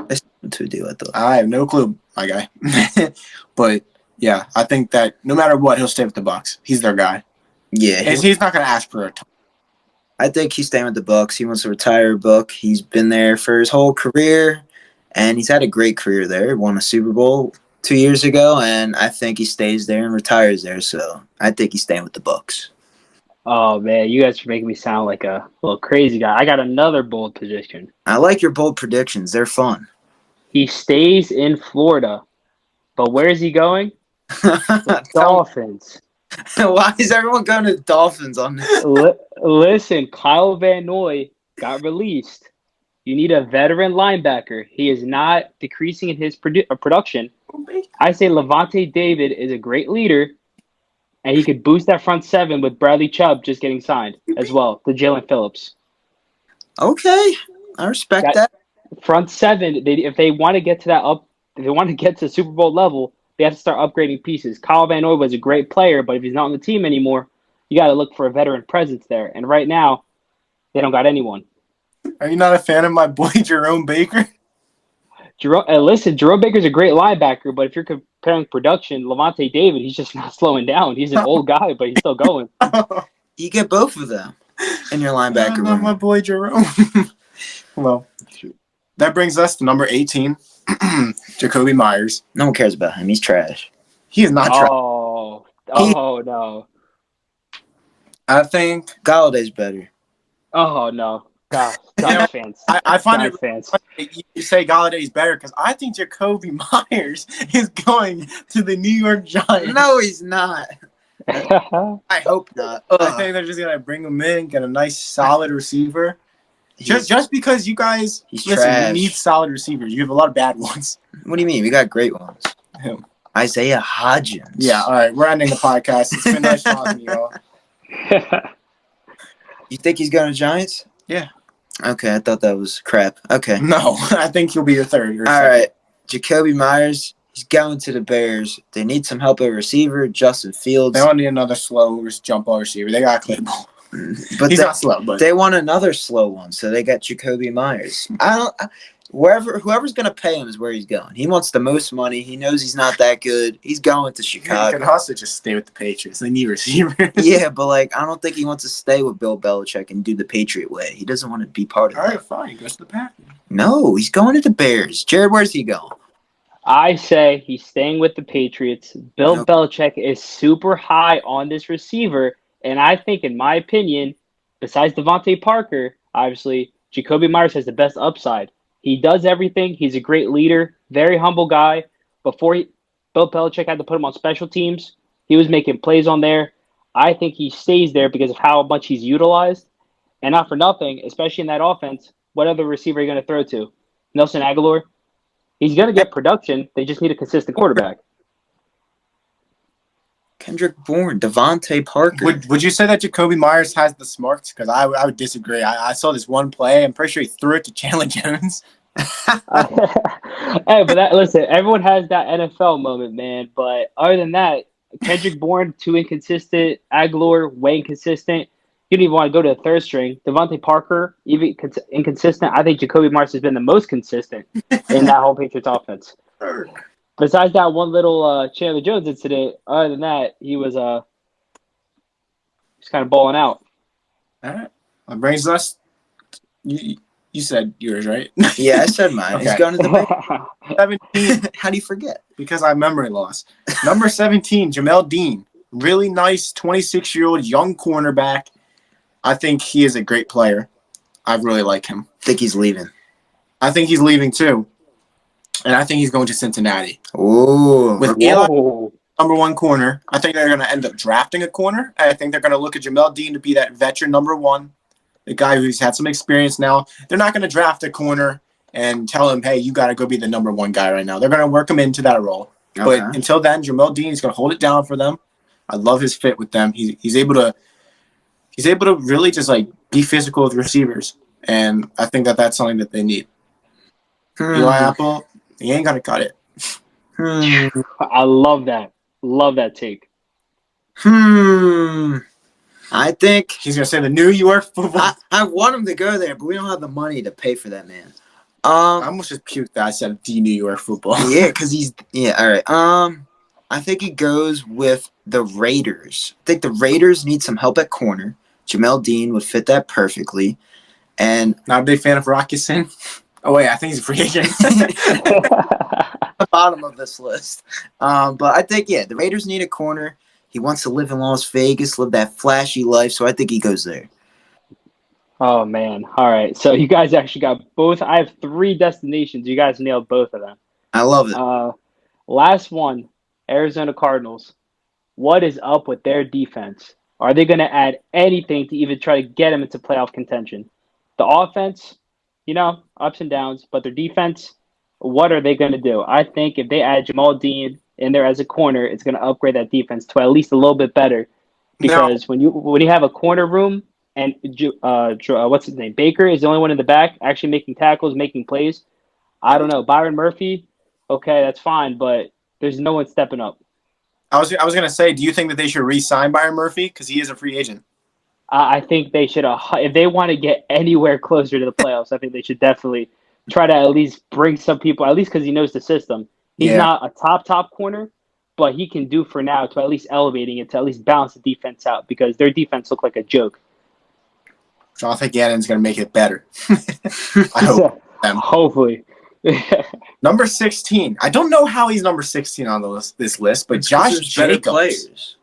Speaker 1: They signed him to a deal, I thought.
Speaker 3: I have no clue, my guy. But yeah, I think that no matter what, he'll stay with the Bucs. He's their guy.
Speaker 1: Yeah,
Speaker 3: he's not going to ask for a ton.
Speaker 1: I think he's staying with the Bucs. He wants to retire. Buck. He's been there for his whole career, and he's had a great career there. He won a Super Bowl 2 years ago, and I think he stays there and retires there. So I think he's staying with the Bucs.
Speaker 2: Oh, man, you guys are making me sound like a little crazy guy. I got another bold prediction.
Speaker 1: I like your bold predictions. They're fun.
Speaker 2: He stays in Florida, but where is he going? Dolphins.
Speaker 1: Why is everyone going to Dolphins on this?
Speaker 2: Listen, Kyle Van Noy got released. You need a veteran linebacker. He is not decreasing in his production. I say Levante David is a great leader, and he could boost that front seven with Bradley Chubb just getting signed as well to Jalen Phillips.
Speaker 1: Okay, I respect that.
Speaker 2: Front seven, if they want to get to if they want to get to Super Bowl level, they have to start upgrading pieces. Kyle Van Noy was a great player, but if he's not on the team anymore, you got to look for a veteran presence there. And right now, they don't got anyone.
Speaker 3: Are you not a fan of my boy Jerome Baker?
Speaker 2: Listen, Jerome Baker's a great linebacker, but if you're comparing production, Levante David, he's just not slowing down. He's an old guy, but he's still going.
Speaker 1: You get both of them in your linebacker
Speaker 3: I love my
Speaker 1: room.
Speaker 3: boy Jerome. Well, that brings us to number 18, Jacoby Myers.
Speaker 1: No one cares about him. He's trash.
Speaker 3: He is not trash.
Speaker 2: Oh no.
Speaker 3: I think
Speaker 1: Galladay's better.
Speaker 2: Oh no. God,
Speaker 3: know,
Speaker 2: fans.
Speaker 3: I find
Speaker 2: Giant
Speaker 3: it
Speaker 2: fans.
Speaker 3: you say Galladay's better because I think Jacoby Myers is going to the New York Giants.
Speaker 1: No, he's not. I hope not.
Speaker 3: I think they're just gonna bring him in, get a nice solid receiver. Just because you guys
Speaker 1: trash.
Speaker 3: You need solid receivers. You have a lot of bad ones.
Speaker 1: What do you mean? We got great ones.
Speaker 3: Who?
Speaker 1: Isaiah Hodgins.
Speaker 3: Yeah, all right. We're ending the podcast. It's been nice talking to you all.
Speaker 1: You think he's going to Giants?
Speaker 3: Yeah.
Speaker 1: Okay, I thought that was crap. Okay.
Speaker 3: No, I think he'll be your third.
Speaker 1: All right. Jacoby Myers, he's going to the Bears. They need some help at receiver. Justin Fields.
Speaker 3: They don't need another slow jump ball receiver. They got Claypool.
Speaker 1: But
Speaker 3: He's not slow, but
Speaker 1: they want another slow one, so they got Jacoby Myers. Whoever's going to pay him is where he's going. He wants the most money. He knows he's not that good. He's going to
Speaker 3: you
Speaker 1: Chicago.
Speaker 3: can also just stay with the Patriots. They need receivers.
Speaker 1: Yeah, but I don't think he wants to stay with Bill Belichick and do the Patriot way. He doesn't want to be part of
Speaker 3: All
Speaker 1: it.
Speaker 3: right, fine. He goes to the Packers.
Speaker 1: No, he's going to the Bears. Jared, where's he going?
Speaker 2: I say he's staying with the Patriots. Bill Belichick is super high on this receiver, and I think, in my opinion, besides Devontae Parker, obviously, Jacoby Myers has the best upside. He does everything. He's a great leader, very humble guy. Before Bill Belichick had to put him on special teams, he was making plays on there. I think he stays there because of how much he's utilized. And not for nothing, especially in that offense, what other receiver are you going to throw to? Nelson Aguilar? He's going to get production. They just need a consistent quarterback.
Speaker 1: Kendrick Bourne, Devontae Parker.
Speaker 3: Would you say that Jacoby Myers has the smarts? Because I would disagree. I saw this one play. I'm pretty sure he threw it to Chandler Jones.
Speaker 2: Hey, but listen, everyone has that NFL moment, man. But other than that, Kendrick Bourne, too inconsistent. Aguilar, way inconsistent. You don't even want to go to the third string. Devontae Parker, even inconsistent. I think Jacoby Myers has been the most consistent in that whole Patriots offense. Besides that one little Chandler Jones incident, other than that, he was kind of balling out.
Speaker 3: All right. That brings us. You said yours, right?
Speaker 1: Yeah, I said mine.
Speaker 3: Okay.
Speaker 1: He's going to the Bears.
Speaker 3: 17.
Speaker 1: How do you forget?
Speaker 3: Because I have memory loss. Number 17, Jamel Dean. Really nice 26-year-old young cornerback. I think he is a great player. I really like him.
Speaker 1: Think he's leaving.
Speaker 3: I think he's leaving too. And I think he's going to Cincinnati.
Speaker 1: Ooh.
Speaker 3: With Eli, number one corner, I think they're going to end up drafting a corner. I think they're going to look at Jamel Dean to be that veteran number one, the guy who's had some experience now. They're not going to draft a corner and tell him, hey, you got to go be the number one guy right now. They're going to work him into that role.
Speaker 1: Okay.
Speaker 3: But until then, Jamel Dean is going to hold it down for them. I love his fit with them. He's able to really just be physical with receivers. And I think that's something that they need. Eli Apple, he ain't going to cut it.
Speaker 2: I love that. Love that take.
Speaker 1: I think
Speaker 3: He's going to say the New York football.
Speaker 1: I want him to go there, but we don't have the money to pay for that man.
Speaker 3: I almost just puked that I said the New York football.
Speaker 1: Yeah, because all right. I think he goes with the Raiders. I think the Raiders need some help at corner. Jamel Dean would fit that perfectly. And
Speaker 3: Not a big fan of Rocky Sin. Oh, wait, I think he's a free agent.
Speaker 1: the bottom of this list. But I think, the Raiders need a corner. He wants to live in Las Vegas, live that flashy life, so I think he goes there.
Speaker 2: Oh, man. All right. So you guys actually got both. I have 3 destinations. You guys nailed both of them.
Speaker 1: I love it.
Speaker 2: Last one, Arizona Cardinals. What is up with their defense? Are they going to add anything to even try to get them into playoff contention? The offense, ups and downs, but their defense, what are they going to do? I think if they add Jamal Dean in there as a corner, it's going to upgrade that defense to at least a little bit better. Because when you have a corner room and what's his name, Baker is the only one in the back actually making tackles, making plays. I don't know. Byron Murphy, okay, that's fine, but there's no one stepping up.
Speaker 3: I was gonna say, do you think that they should re-sign Byron Murphy because he is a free agent?
Speaker 2: I think they should, if they want to get anywhere closer to the playoffs, I think they should definitely try to at least bring some people, at least because he knows the system. He's
Speaker 3: Yeah.
Speaker 2: not a top corner, but he can do for now to at least elevating it, to at least balance the defense out, because their defense looked like a joke.
Speaker 3: Jonathan Gannon's gonna make it better. I hope.
Speaker 2: Hopefully.
Speaker 3: Number 16. I don't know how he's number 16 on this list, but Josh Jacobs.
Speaker 1: Players.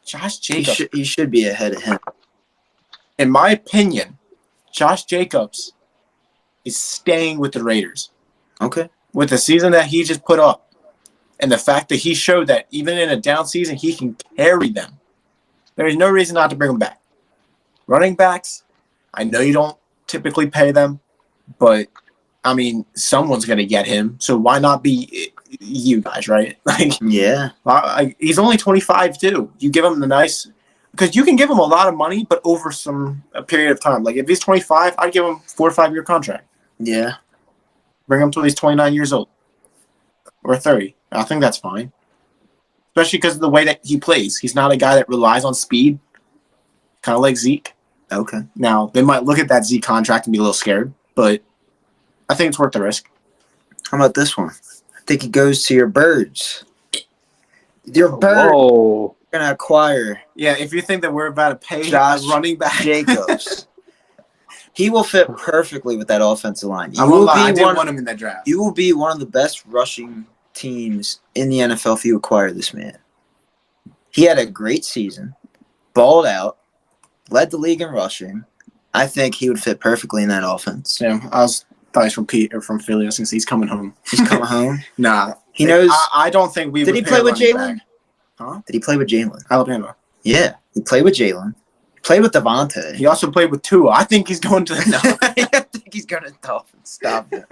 Speaker 3: Josh Jacobs.
Speaker 1: He should be ahead of him.
Speaker 3: In my opinion, Josh Jacobs is staying with the Raiders.
Speaker 1: Okay.
Speaker 3: With the season that he just put up, and the fact that he showed that even in a down season, he can carry them. There is no reason not to bring him back. Running backs, I know you don't typically pay them, but I mean, someone's going to get him, so why not be you guys, right? Like,
Speaker 1: Yeah.
Speaker 3: He's only 25 too. You give him the nice, because you can give him a lot of money, but over a period of time. Like if he's 25, I'd give him 4 or 5 year contract.
Speaker 1: Yeah.
Speaker 3: Bring him till he's 29 years old or 30. I think that's fine, especially because of the way that he plays. He's not a guy that relies on speed, kind of like Zeke.
Speaker 1: Okay.
Speaker 3: Now they might look at that Zeke contract and be a little scared, but I think it's worth the risk.
Speaker 1: How about this one? I think it goes to your Birds. Your Birds
Speaker 2: Whoa.
Speaker 1: are going to acquire
Speaker 3: Yeah, if you think that we're about to pay
Speaker 1: Josh
Speaker 3: a running back,
Speaker 1: Jacobs. He will fit perfectly with that offensive line.
Speaker 3: I won't lie, I did want him in that draft.
Speaker 1: You will be one of the best rushing teams in the NFL if you acquire this man. He had a great season, balled out, led the league in rushing. I think he would fit perfectly in that offense.
Speaker 3: Yeah, thought he's from Pete or from Philly since he's coming home.
Speaker 1: He's coming home.
Speaker 3: Nah,
Speaker 1: He knows.
Speaker 3: I don't think we.
Speaker 1: Did he play with Jalen?
Speaker 3: Huh?
Speaker 1: Did he play with Jalen?
Speaker 3: Alabama.
Speaker 1: Yeah, he played with Jalen. Played with Devontae.
Speaker 3: He also played with Tua. I think he's going to. No.
Speaker 1: I think he's going to Dolphins. Stop it.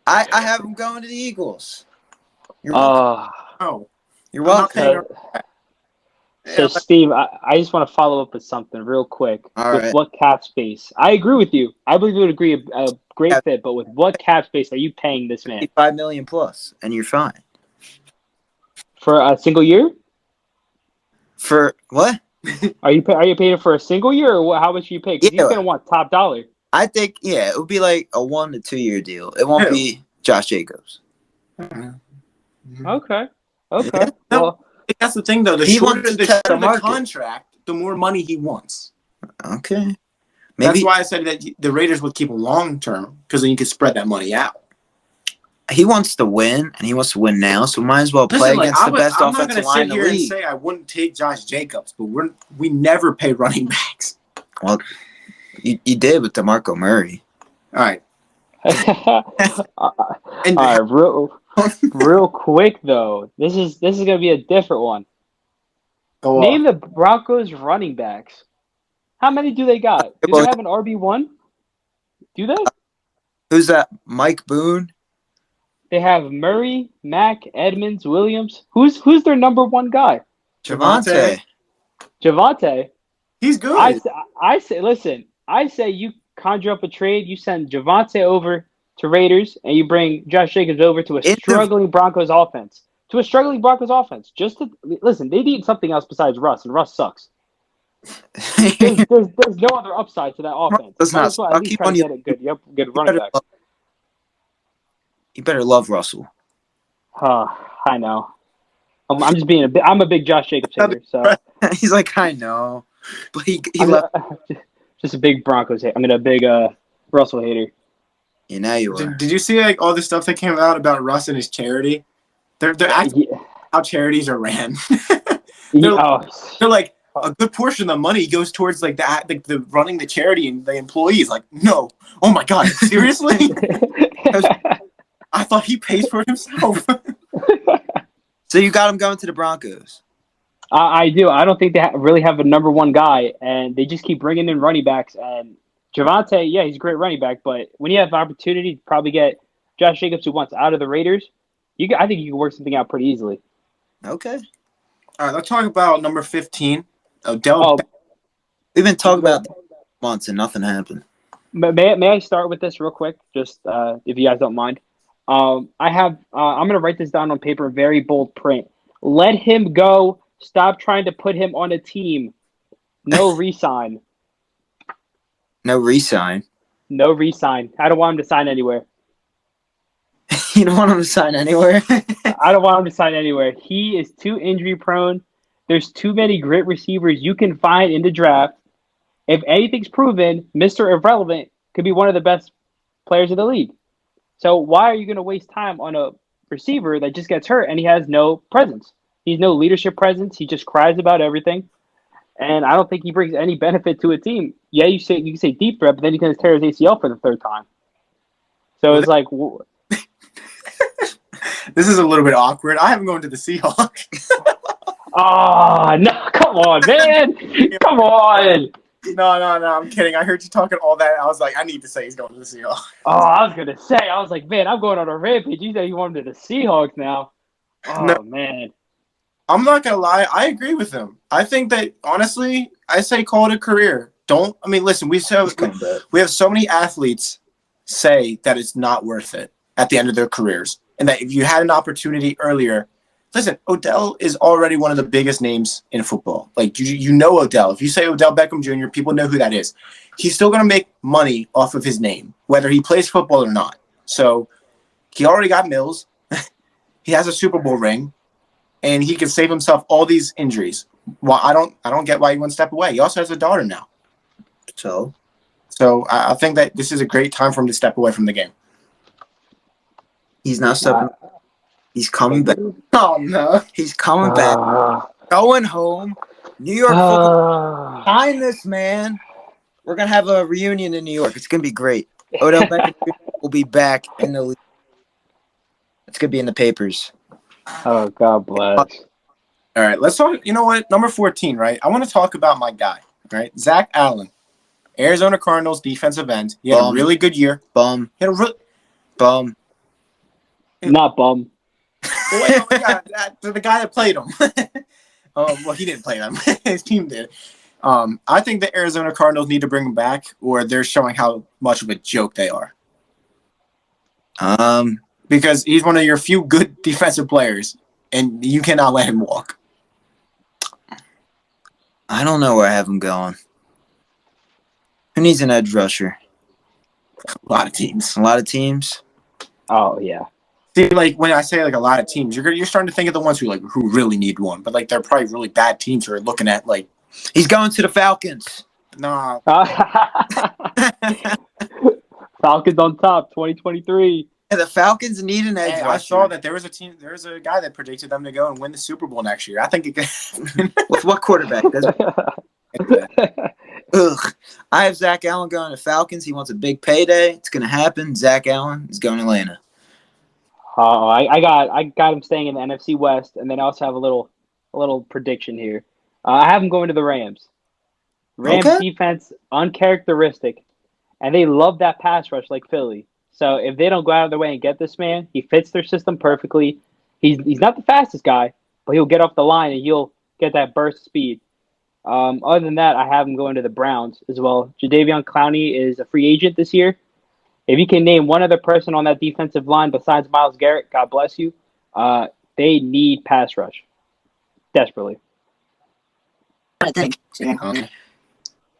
Speaker 1: I have him going to the Eagles. You're welcome.
Speaker 3: Oh,
Speaker 1: You're welcome.
Speaker 2: So, Steve, I just want to follow up with something real quick.
Speaker 1: All
Speaker 2: with
Speaker 1: right.
Speaker 2: what cap space? I agree with you. I believe we would agree a great fit, but with what cap space are you paying this man?
Speaker 1: $5 million plus, and you're fine.
Speaker 2: For a single year?
Speaker 1: For what?
Speaker 2: Are you paying for a single year, or how much are you pay? Because
Speaker 1: Yeah.
Speaker 2: he's gonna want top dollar.
Speaker 1: I think, it would be like a 1 to 2 year deal. It won't be Josh Jacobs.
Speaker 2: Okay.
Speaker 1: Yeah.
Speaker 2: Well,
Speaker 3: that's the thing, though. The
Speaker 1: He
Speaker 3: shorter
Speaker 1: wants to
Speaker 3: the
Speaker 1: test the market.
Speaker 3: contract, the more money he wants.
Speaker 1: Okay. Maybe
Speaker 3: That's why I said that the Raiders would keep him long term, because then you could spread that money out.
Speaker 1: he wants to win, and he wants to win now, so might as well play against the best
Speaker 3: I'm
Speaker 1: offensive
Speaker 3: not
Speaker 1: line in
Speaker 3: sit
Speaker 1: the
Speaker 3: here and
Speaker 1: league.
Speaker 3: say I wouldn't take Josh Jacobs, but we never pay running backs.
Speaker 1: Well, you did with DeMarco Murray.
Speaker 3: All right.
Speaker 2: all right, real quick though. This is gonna be a different one.
Speaker 3: Go on.
Speaker 2: Name the Broncos running backs. How many do they got? Do they have an RB1? Do they?
Speaker 1: Who's that? Mike Boone?
Speaker 2: They have Murray, Mack, Edmonds, Williams. Who's their number one guy?
Speaker 1: Javante.
Speaker 2: Javante.
Speaker 3: He's good.
Speaker 2: I say, listen. I say you conjure up a trade. You send Javante over to Raiders, and you bring Josh Jacobs over to a struggling Broncos offense. Just to listen, they need something else besides Russ, and Russ sucks. There's no other upside to that offense.
Speaker 1: Does not.
Speaker 2: Well, at least try to get a good running back.
Speaker 1: You better love Russell.
Speaker 2: I know. I'm just being I'm a big Josh Jacobs hater, so
Speaker 1: He's like, I know, but he
Speaker 2: I'm
Speaker 1: left.
Speaker 2: just a big Broncos hater. A big Russell hater.
Speaker 1: Yeah, now you are.
Speaker 3: Did you see like all the stuff that came out about Russ and his charity? They're actually how charities are ran. They're like a good portion of the money goes towards like the running the charity and the employees. Like, no, oh my god, seriously? I thought he pays for it himself.
Speaker 1: So you got him going to the Broncos.
Speaker 2: I do. I don't think they really have a number one guy, and they just keep bringing in running backs. And Javante, yeah, he's a great running back, but when you have an opportunity to probably get Josh Jacobs, who wants out of the Raiders, I think you can work something out pretty easily.
Speaker 1: Okay.
Speaker 3: All right, let's talk about number 15.
Speaker 1: We've been talking about that for months and nothing happened.
Speaker 2: May I start with this real quick, just if you guys don't mind? I'm going to write this down on paper, very bold print. Let him go. Stop trying to put him on a team. No re-sign.
Speaker 1: No re-sign.
Speaker 2: No re-sign. I don't want him to sign anywhere.
Speaker 1: You don't want him to sign anywhere?
Speaker 2: I don't want him to sign anywhere. He is too injury prone. There's too many great receivers you can find in the draft. If anything's proven, Mr. Irrelevant could be one of the best players in the league. So why are you going to waste time on a receiver that just gets hurt and he has no presence? He's no leadership presence. He just cries about everything. And I don't think he brings any benefit to a team. Yeah, you can say deep threat, but then he can tear his ACL for the third time. So it's like...
Speaker 3: This is a little bit awkward. I haven't gone to the Seahawks.
Speaker 2: Oh, no, come on, man. Come on.
Speaker 3: No, I'm kidding. I heard you talking all that. I was like, I need to say he's going to the Seahawks.
Speaker 2: Oh, I was going to say, man, I'm going on a rampage. You said you wanted the Seahawks now. Oh, no. Man.
Speaker 3: I'm not going to lie. I agree with him. I think that, honestly, I say call it a career. Listen, we have so many athletes say that it's not worth it at the end of their careers. And that if you had an opportunity earlier, listen, Odell is already one of the biggest names in football. Like, you know Odell. If you say Odell Beckham Jr., people know who that is. He's still going to make money off of his name, whether he plays football or not. So he already got Mills. He has a Super Bowl ring, and he can save himself all these injuries. Well, I don't get why he wouldn't step away. He also has a daughter now. So I think that this is a great time for him to step away from the game.
Speaker 1: He's not stepping. He's coming back.
Speaker 3: Oh, no.
Speaker 1: He's coming back. Going home. New York football. Sign this, man. We're going to have a reunion in New York. It's going to be great. Odell Beckham will be back in the league. It's going to be in the papers.
Speaker 2: Oh, God bless.
Speaker 3: All right, let's talk. You know what? Number 14, right? I want to talk about my guy, right? Zach Allen, Arizona Cardinals defensive end. He had a really good year.
Speaker 1: Bum.
Speaker 3: He had a
Speaker 1: bum.
Speaker 2: Not bum.
Speaker 3: The guy that played him. Well, he didn't play them. His team did. I think the Arizona Cardinals need to bring him back, or they're showing how much of a joke they are. Because he's one of your few good defensive players, and you cannot let him walk.
Speaker 1: I don't know where I have him going. Who needs an edge rusher?
Speaker 3: A lot of teams.
Speaker 1: A lot of teams?
Speaker 2: Oh, yeah.
Speaker 3: See, like, when I say, like, a lot of teams, you're starting to think of the ones who really need one. But, like, they're probably really bad teams who are looking at, like...
Speaker 1: He's going to the Falcons.
Speaker 3: Nah.
Speaker 2: Falcons on top, 2023.
Speaker 1: Yeah, the Falcons need an edge rusher. I
Speaker 3: saw that there was a guy that predicted them to go and win the Super Bowl next year. I think it could...
Speaker 1: With what quarterback? Ugh. I have Zach Allen going to Falcons. He wants a big payday. It's going to happen. Zach Allen is going to Atlanta.
Speaker 2: I got him staying in the NFC West, and then I also have a little prediction here. I have him going to the Rams. Rams defense uncharacteristic, and they love that pass rush like Philly. So if they don't go out of their way and get this man, he fits their system perfectly. He's not the fastest guy, but he'll get off the line and he'll get that burst speed. Other than that, I have him going to the Browns as well. Jadeveon Clowney is a free agent this year. If you can name one other person on that defensive line besides Myles Garrett, God bless you, they need pass rush desperately.
Speaker 1: I think.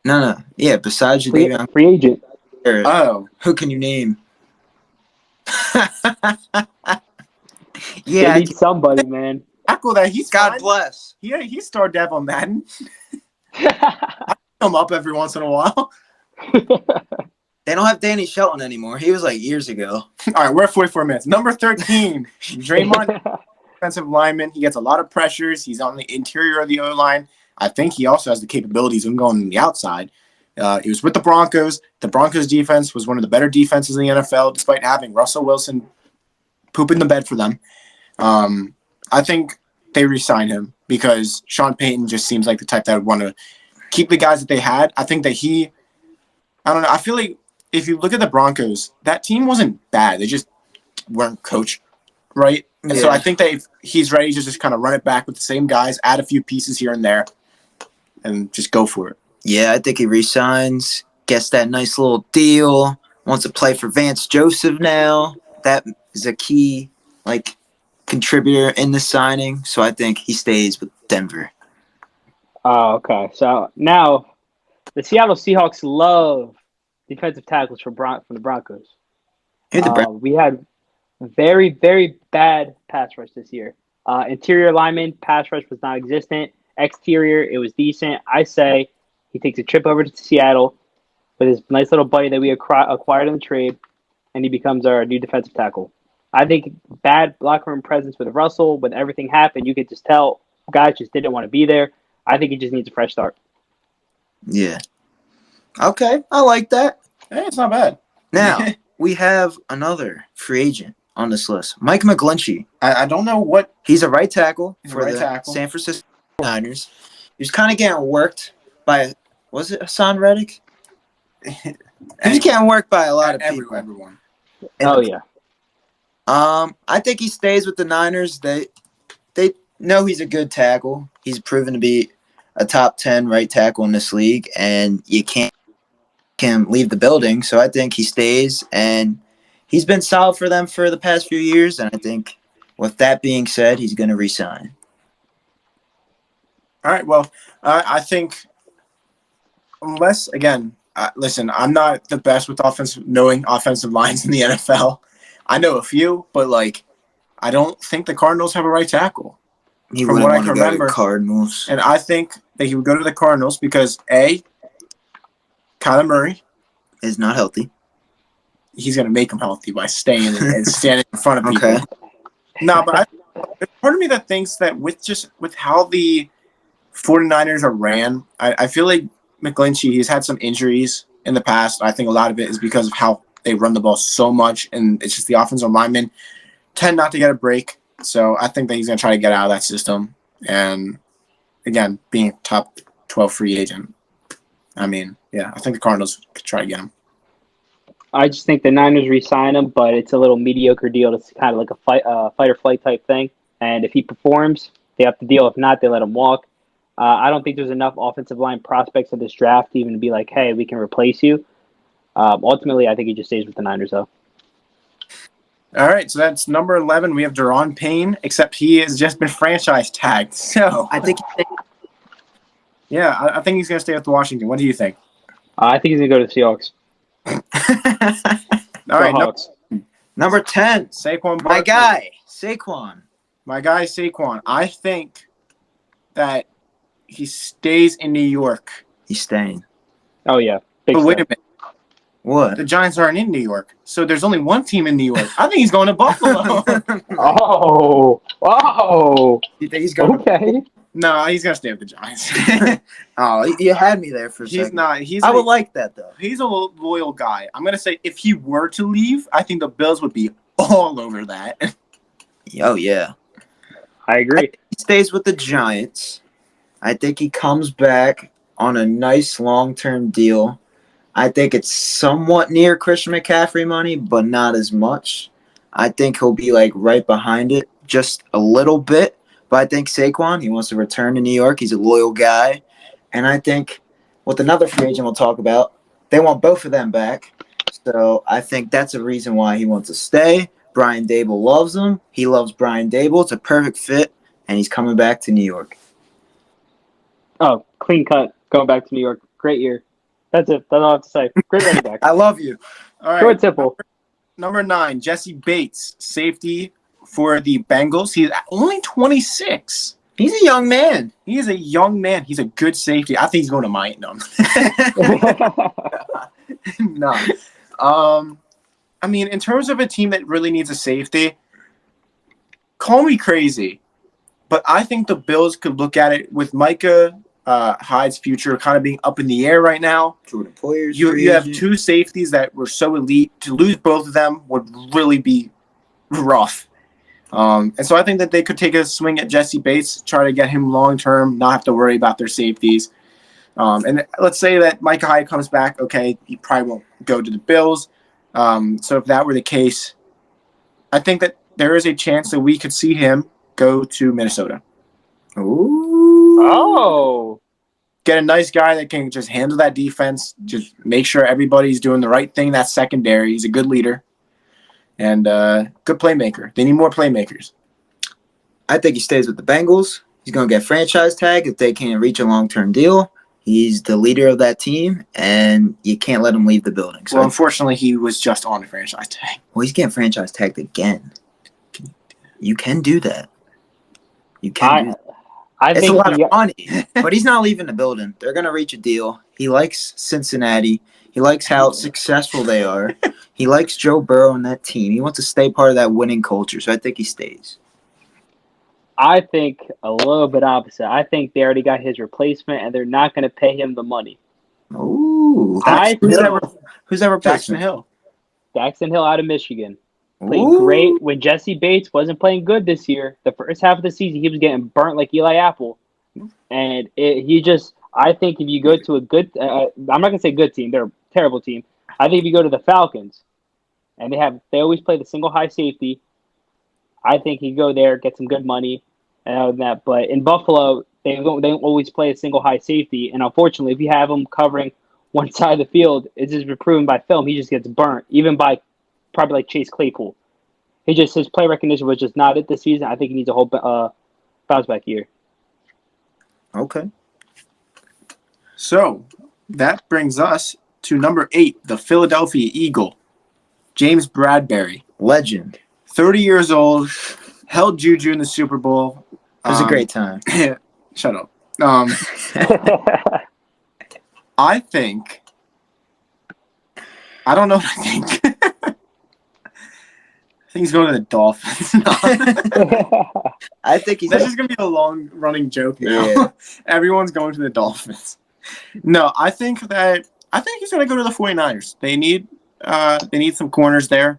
Speaker 1: No. Yeah, besides Jadeveon.
Speaker 2: Free agent.
Speaker 3: Oh.
Speaker 1: Who can you name?
Speaker 2: Yeah, they need somebody, man.
Speaker 3: Tackle that. He's
Speaker 1: God bless.
Speaker 3: Yeah, he's star dev on Madden. I come up every once in a while.
Speaker 1: They don't have Danny Shelton anymore. He was like years ago.
Speaker 3: All right, we're at 44 minutes. Number 13, Draymond, defensive lineman. He gets a lot of pressures. He's on the interior of the O-line. I think he also has the capabilities of going on the outside. He was with the Broncos. The Broncos defense was one of the better defenses in the NFL, despite having Russell Wilson poop in the bed for them. I think they re-sign him because Sean Payton just seems like the type that would want to keep the guys that they had. I think that I don't know. I feel like if you look at the Broncos, that team wasn't bad. They just weren't coached right. And so I think that he's ready to just kind of run it back with the same guys, add a few pieces here and there, and just go for it.
Speaker 1: Yeah, I think he re-signs, gets that nice little deal, wants to play for Vance Joseph now. That is a key, contributor in the signing, so I think he stays with Denver.
Speaker 2: Oh, okay. So now the Seattle Seahawks love defensive tackles from the Broncos.
Speaker 1: Here the
Speaker 2: We had very, very bad pass rush this year. Interior lineman, pass rush was non-existent. Exterior, it was decent. I say he takes a trip over to Seattle with his nice little buddy that we acquired in the trade, and he becomes our new defensive tackle. I think bad locker room presence with Russell, when everything happened, you could just tell guys just didn't want to be there. I think he just needs a fresh start.
Speaker 1: Yeah. Okay, I like that.
Speaker 3: Hey, it's not bad.
Speaker 1: Now, we have another free agent on this list, Mike McGlinchey.
Speaker 3: I don't know what
Speaker 1: He's a right tackle
Speaker 3: He's a
Speaker 1: for
Speaker 3: right
Speaker 1: the
Speaker 3: tackle.
Speaker 1: San Francisco Niners. He was kind of getting worked by, was it Hassan Reddick? He was getting worked by a lot of people.
Speaker 3: everyone.
Speaker 2: Oh, yeah.
Speaker 1: I think he stays with the Niners. They know he's a good tackle. He's proven to be a top 10 right tackle in this league, and you can't leave the building. So I think he stays, and he's been solid for them for the past few years. And I think, with that being said, he's going to resign.
Speaker 3: All right. Well, I think unless again, listen, I'm not the best with knowing offensive lines in the NFL. I know a few, but I don't think the Cardinals have a right tackle.
Speaker 1: He
Speaker 3: From
Speaker 1: wouldn't
Speaker 3: what I
Speaker 1: want to
Speaker 3: can
Speaker 1: go
Speaker 3: remember,
Speaker 1: to Cardinals.
Speaker 3: And I think that he would go to the Cardinals because Kyler Murray
Speaker 1: Is not healthy.
Speaker 3: he's going to make him healthy by staying and standing in front of people.
Speaker 1: Okay.
Speaker 3: No, but there's part of me that thinks that with how the 49ers are ran, I feel like McGlinchey, he's had some injuries in the past. I think a lot of it is because of how they run the ball so much, and it's just the offensive linemen tend not to get a break. So I think that he's going to try to get out of that system. And, again, being a top 12 free agent, I mean, yeah, I think the Cardinals could try to get him.
Speaker 2: I just think the Niners re-sign him, but it's a little mediocre deal. It's kind of like a fight or flight type thing. And if he performs, they have to deal. If not, they let him walk. I don't think there's enough offensive line prospects in this draft to even be like, hey, we can replace you. Ultimately, I think he just stays with the Niners, though.
Speaker 3: All right, so that's number 11. We have Daron Payne, except he has just been franchise tagged. So
Speaker 1: I think
Speaker 3: yeah, I think he's going to stay with Washington. What do you think?
Speaker 2: I think he's going to go to the Seahawks.
Speaker 3: All right,
Speaker 2: Hawks.
Speaker 1: Number 10,
Speaker 3: Saquon
Speaker 1: my
Speaker 3: Barkley.
Speaker 1: guy, Saquon.
Speaker 3: My guy, Saquon. I think that he stays in New York.
Speaker 1: He's staying.
Speaker 2: Oh, yeah. Big
Speaker 3: But wait a
Speaker 2: step.
Speaker 3: minute.
Speaker 1: What?
Speaker 3: The Giants aren't in New York, so there's only one team in New York. I think he's going to Buffalo.
Speaker 2: Oh.
Speaker 1: You think he's going?
Speaker 2: Okay.
Speaker 3: No, he's going to stay with the Giants.
Speaker 1: Oh, you had me there for a
Speaker 3: He's
Speaker 1: second.
Speaker 3: not.
Speaker 1: I would like that though.
Speaker 3: He's a loyal guy. I'm going to say if he were to leave, I think the Bills would be all over that.
Speaker 1: Oh yeah.
Speaker 2: I agree.
Speaker 1: He stays with the Giants. I think he comes back on a nice long-term deal. I think it's somewhat near Christian McCaffrey money, but not as much. I think he'll be right behind it, just a little bit. But I think Saquon, he wants to return to New York. He's a loyal guy. And I think with another free agent we'll talk about, they want both of them back. So I think that's a reason why he wants to stay. Brian Dable loves him. He loves Brian Dable. It's a perfect fit, and he's coming back to New York.
Speaker 2: Oh, clean cut. Going back to New York. Great year. That's it. That's all I have to say. Great running back.
Speaker 1: I love you.
Speaker 3: All right.
Speaker 2: Short, simple.
Speaker 3: Number 9, Jesse Bates, safety for the Bengals. He's only 26.
Speaker 1: He's a young man.
Speaker 3: He is a young man. He's a good safety. I think he's going to Miami. No. I mean, in terms of a team that really needs a safety, call me crazy, but I think the Bills could look at it with Micah Hyde's future kind of being up in the air right now.
Speaker 1: Jordan Poyer's
Speaker 3: You have two safeties that were so elite. To lose both of them would really be rough. And so I think that they could take a swing at Jesse Bates, try to get him long-term, not have to worry about their safeties. And let's say that Micah Hyde comes back. Okay, he probably won't go to the Bills. So if that were the case, I think that there is a chance that we could see him go to Minnesota.
Speaker 1: Ooh.
Speaker 2: Oh.
Speaker 3: Get a nice guy that can just handle that defense, just make sure everybody's doing the right thing. That's secondary. He's a good leader and good playmaker. They need more playmakers.
Speaker 1: I think he stays with the Bengals. He's going to get franchise tag if they can't reach a long-term deal. He's the leader of that team, and you can't let him leave the building. So
Speaker 3: Well, unfortunately, he was just on a franchise tag.
Speaker 1: well, he's getting franchise tagged again. You can do that. You can do that.
Speaker 2: I
Speaker 1: It's
Speaker 2: think
Speaker 1: a lot of money, but he's not leaving the building. They're going to reach a deal. He likes Cincinnati. He likes how successful they are. He likes Joe Burrow and that team. He wants to stay part of that winning culture, so I think he stays.
Speaker 2: I think a little bit opposite. I think they already got his replacement, and they're not going to pay him the money.
Speaker 1: Ooh. Who's that replacement?
Speaker 3: Jackson Hill.
Speaker 2: Jackson Hill out of Michigan. Played
Speaker 1: Ooh.
Speaker 2: great when Jesse Bates wasn't playing good this year. The first half of the season, he was getting burnt like Eli Apple. And I think if you go to a good, I'm not going to say good team, they're a terrible team. I think if you go to the Falcons, and they always play the single high safety, I think you go there, get some good money, and other than that. But in Buffalo, they don't always play a single high safety. And unfortunately, if you have him covering one side of the field, it's just been proven by film, he just gets burnt, even by probably like Chase Claypool. His play recognition was just not it this season. I think he needs a whole bounce back year.
Speaker 1: Okay.
Speaker 3: So that brings us to number 8, the Philadelphia Eagle, James Bradbury.
Speaker 1: Legend.
Speaker 3: 30 years old, held Juju in the Super Bowl.
Speaker 1: It was a great time.
Speaker 3: Shut up. I don't know what I think. I think he's going to the Dolphins.
Speaker 1: I think
Speaker 3: That's just going to be a long-running joke now. Yeah. Everyone's going to the Dolphins. No, I think he's going to go to the 49ers. They need some corners there,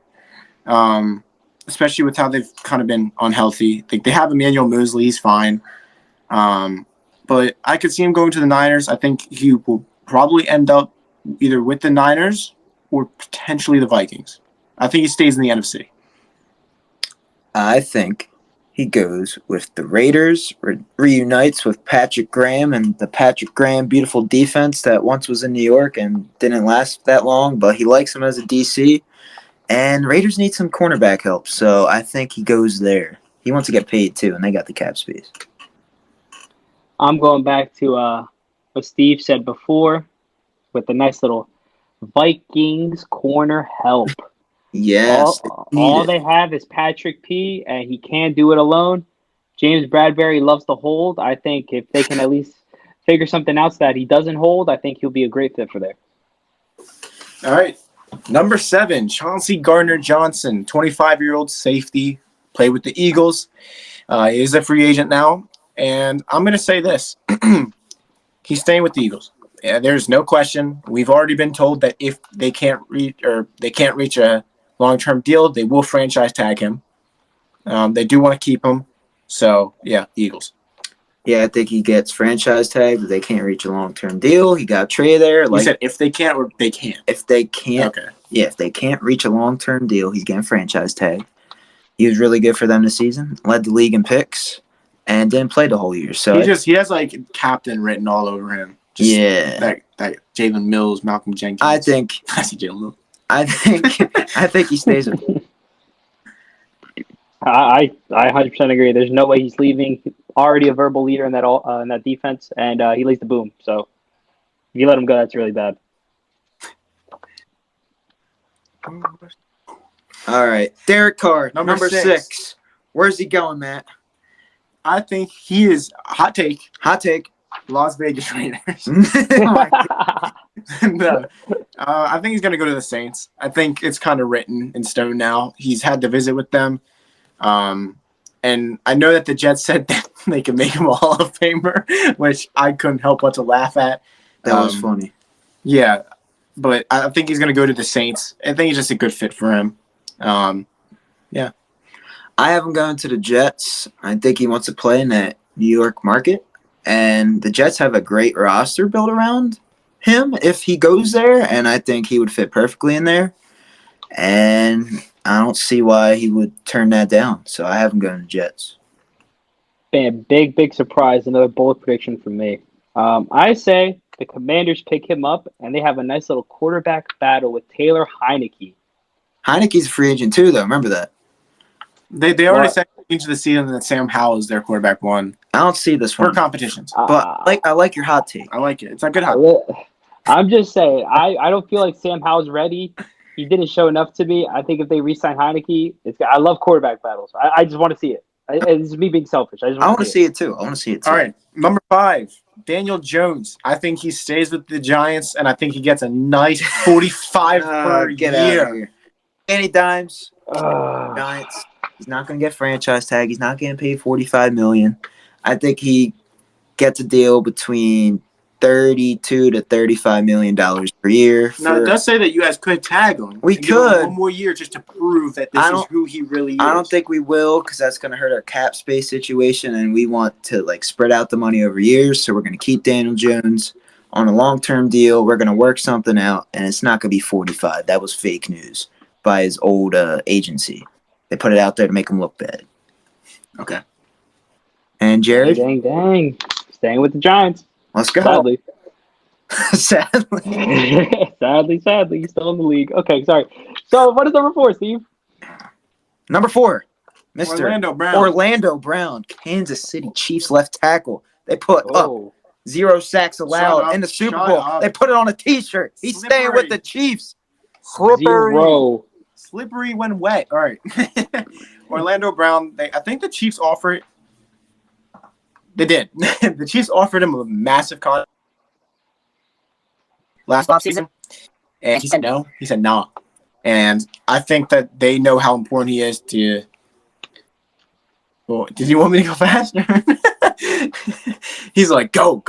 Speaker 3: especially with how they've kind of been unhealthy. They have Emmanuel Mosley. He's fine. But I could see him going to the Niners. I think he will probably end up either with the Niners or potentially the Vikings. I think he stays in the NFC.
Speaker 1: I think he goes with the Raiders, reunites with Patrick Graham and the Patrick Graham beautiful defense that once was in New York and didn't last that long, but he likes him as a DC. And Raiders need some cornerback help, so I think he goes there. He wants to get paid too, and they got the cap space.
Speaker 2: I'm going back to what Steve said before with the nice little Vikings corner help.
Speaker 1: Yes.
Speaker 2: All they have is Patrick P, and he can't do it alone. James Bradbury loves to hold. I think if they can at least figure something else that he doesn't hold, I think he'll be a great fit for there.
Speaker 3: All right. Number 7, Chauncey Gardner-Johnson, 25-year-old safety, played with the Eagles. He is a free agent now, and I'm going to say this. He's staying with the Eagles. Yeah, there's no question. We've already been told that if they can't reach a long-term deal, they will franchise tag him. They do want to keep him. So, yeah, Eagles.
Speaker 1: Yeah, I think he gets franchise tagged. If they can't reach a long-term deal, he got traded there.
Speaker 3: You said if they can't or they can't?
Speaker 1: If they can't.
Speaker 3: Okay.
Speaker 1: Yeah, if they can't reach a long-term deal, he's getting franchise tagged. He was really good for them this season. Led the league in picks and didn't play the whole year. So
Speaker 3: he has like captain written all over him. That Jalen Mills, Malcolm Jenkins.
Speaker 1: I see
Speaker 3: Jalen Mills.
Speaker 1: I think he stays with him.
Speaker 2: I 100% agree. There's no way he's leaving. Already a verbal leader in that defense, and he lays the boom. So if you let him go, that's really bad.
Speaker 1: All right, Derek Carr, number
Speaker 3: 6.
Speaker 1: Where's he going, Matt?
Speaker 3: I think he is hot take. Las Vegas Raiders. No. I think he's going to go to the Saints. I think it's kind of written in stone now. He's had to visit with them. And I know that the Jets said that they could make him a Hall of Famer, which I couldn't help but to laugh at.
Speaker 1: That was funny.
Speaker 3: Yeah, but I think he's going to go to the Saints. I think he's just a good fit for him. Yeah.
Speaker 1: I have him going to the Jets. I think he wants to play in that New York market. And the Jets have a great roster built around him if he goes there, and I think he would fit perfectly in there. And I don't see why he would turn that down. So I have him going to Jets.
Speaker 2: Man, big surprise. Another bold prediction from me. I say the Commanders pick him up, and they have a nice little quarterback battle with Taylor Heineke.
Speaker 1: Heineke's a free agent too, though. Remember that.
Speaker 3: They already said into the season that Sam Howell is their quarterback one
Speaker 1: I don't see this
Speaker 3: for
Speaker 1: one,
Speaker 3: competitions.
Speaker 1: but I like your hot take.
Speaker 3: I like it. It's a good hot.
Speaker 2: I'm just saying, I don't feel like Sam Howell's ready. He didn't show enough to me. I think if they re-sign Heineke, I love quarterback battles. I just want to see it. This is me being selfish. I want to
Speaker 1: see it too. I want to see it too.
Speaker 3: All right, number 5, Daniel Jones. I think he stays with the Giants, and I think he gets a nice 45 per
Speaker 1: get
Speaker 3: year.
Speaker 1: Out of here. Danny Dimes, Giants. He's not going to get franchise tag. He's not getting paid $45 million. I think he gets a deal between $32 to $35 million per year.
Speaker 3: Now, it does say that you guys could tag him.
Speaker 1: We
Speaker 3: and give him
Speaker 1: could.
Speaker 3: one more year just to prove that this is who he really is.
Speaker 1: I don't think we will because that's going to hurt our cap space situation, and we want to spread out the money over years. So we're going to keep Daniel Jones on a long-term deal. We're going to work something out, and it's not going to be 45. That was fake news by his old agency. They put it out there to make him look bad.
Speaker 3: Okay.
Speaker 1: And Jared?
Speaker 2: Dang. Staying with the Giants.
Speaker 1: Let's go.
Speaker 2: Sadly.
Speaker 1: Sadly.
Speaker 2: Sadly, he's still in the league. Okay, sorry. So, what is number 4, Steve?
Speaker 1: Number 4, Mr.
Speaker 3: Orlando
Speaker 1: Brown, Kansas City Chiefs left tackle. They put up 0 sacks allowed in the Super Bowl. They put it on a T-shirt. He's staying with the Chiefs.
Speaker 2: Slippery.
Speaker 3: Slippery when wet. All right. Orlando Brown, I think the Chiefs offered. They did. The Chiefs offered him a massive contract last offseason, and he said no. He said nah. And I think that they know how important he is to. Well, did you want me to go faster? He's like, go.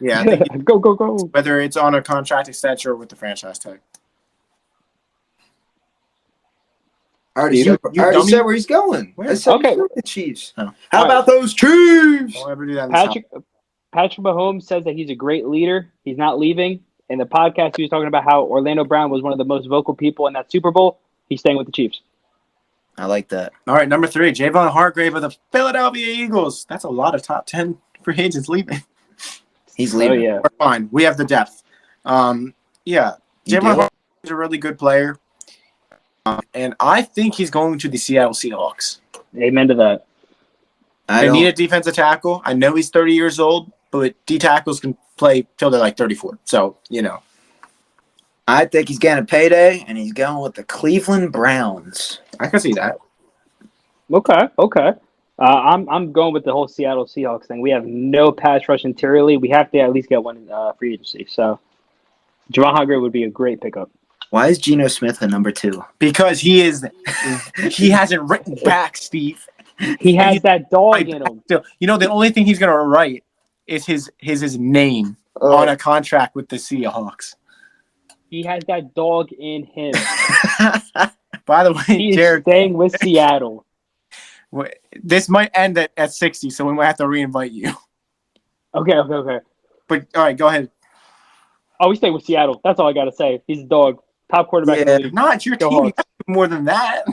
Speaker 3: Yeah. I think
Speaker 2: go.
Speaker 3: whether it's on a contract extension or with the franchise tag.
Speaker 1: I already said where he's going.
Speaker 2: Okay.
Speaker 1: The Chiefs. Oh. How about those Chiefs?
Speaker 3: Don't ever do that.
Speaker 2: Patrick Mahomes says that he's a great leader. He's not leaving. In the podcast, he was talking about how Orlando Brown was one of the most vocal people in that Super Bowl. He's staying with the Chiefs.
Speaker 1: I like that.
Speaker 3: All right, number 3, Javon Hargrave of the Philadelphia Eagles. That's a lot of top 10 free agents leaving.
Speaker 1: He's leaving.
Speaker 2: Oh, yeah.
Speaker 3: We're fine. We have the depth. Yeah. Javon Hargrave is a really good player. And I think he's going to the Seattle Seahawks.
Speaker 2: Amen to that.
Speaker 3: They need a defensive tackle. I know he's 30 years old, but D tackles can play till they're 34. So,
Speaker 1: I think he's getting a payday, and he's going with the Cleveland Browns.
Speaker 3: I can see that.
Speaker 2: Okay. I'm going with the whole Seattle Seahawks thing. We have no pass rush interiorly. We have to at least get one in free agency. So, Javon Hargrave would be a great pickup.
Speaker 1: Why is Geno Smith a number 2?
Speaker 3: Because he hasn't written back, Steve.
Speaker 2: He has that dog in him.
Speaker 3: Still, the only thing he's going to write is his name on a contract with the Seahawks.
Speaker 2: He has that dog in him.
Speaker 3: By the way,
Speaker 2: he's staying with Seattle.
Speaker 3: This might end at 60, so we might have to re-invite you.
Speaker 2: Okay.
Speaker 3: But, all right, go ahead.
Speaker 2: Oh, he's staying with Seattle. That's all I got to say. He's a dog. Top quarterback in the league.
Speaker 3: Not your team. You got to do more than that.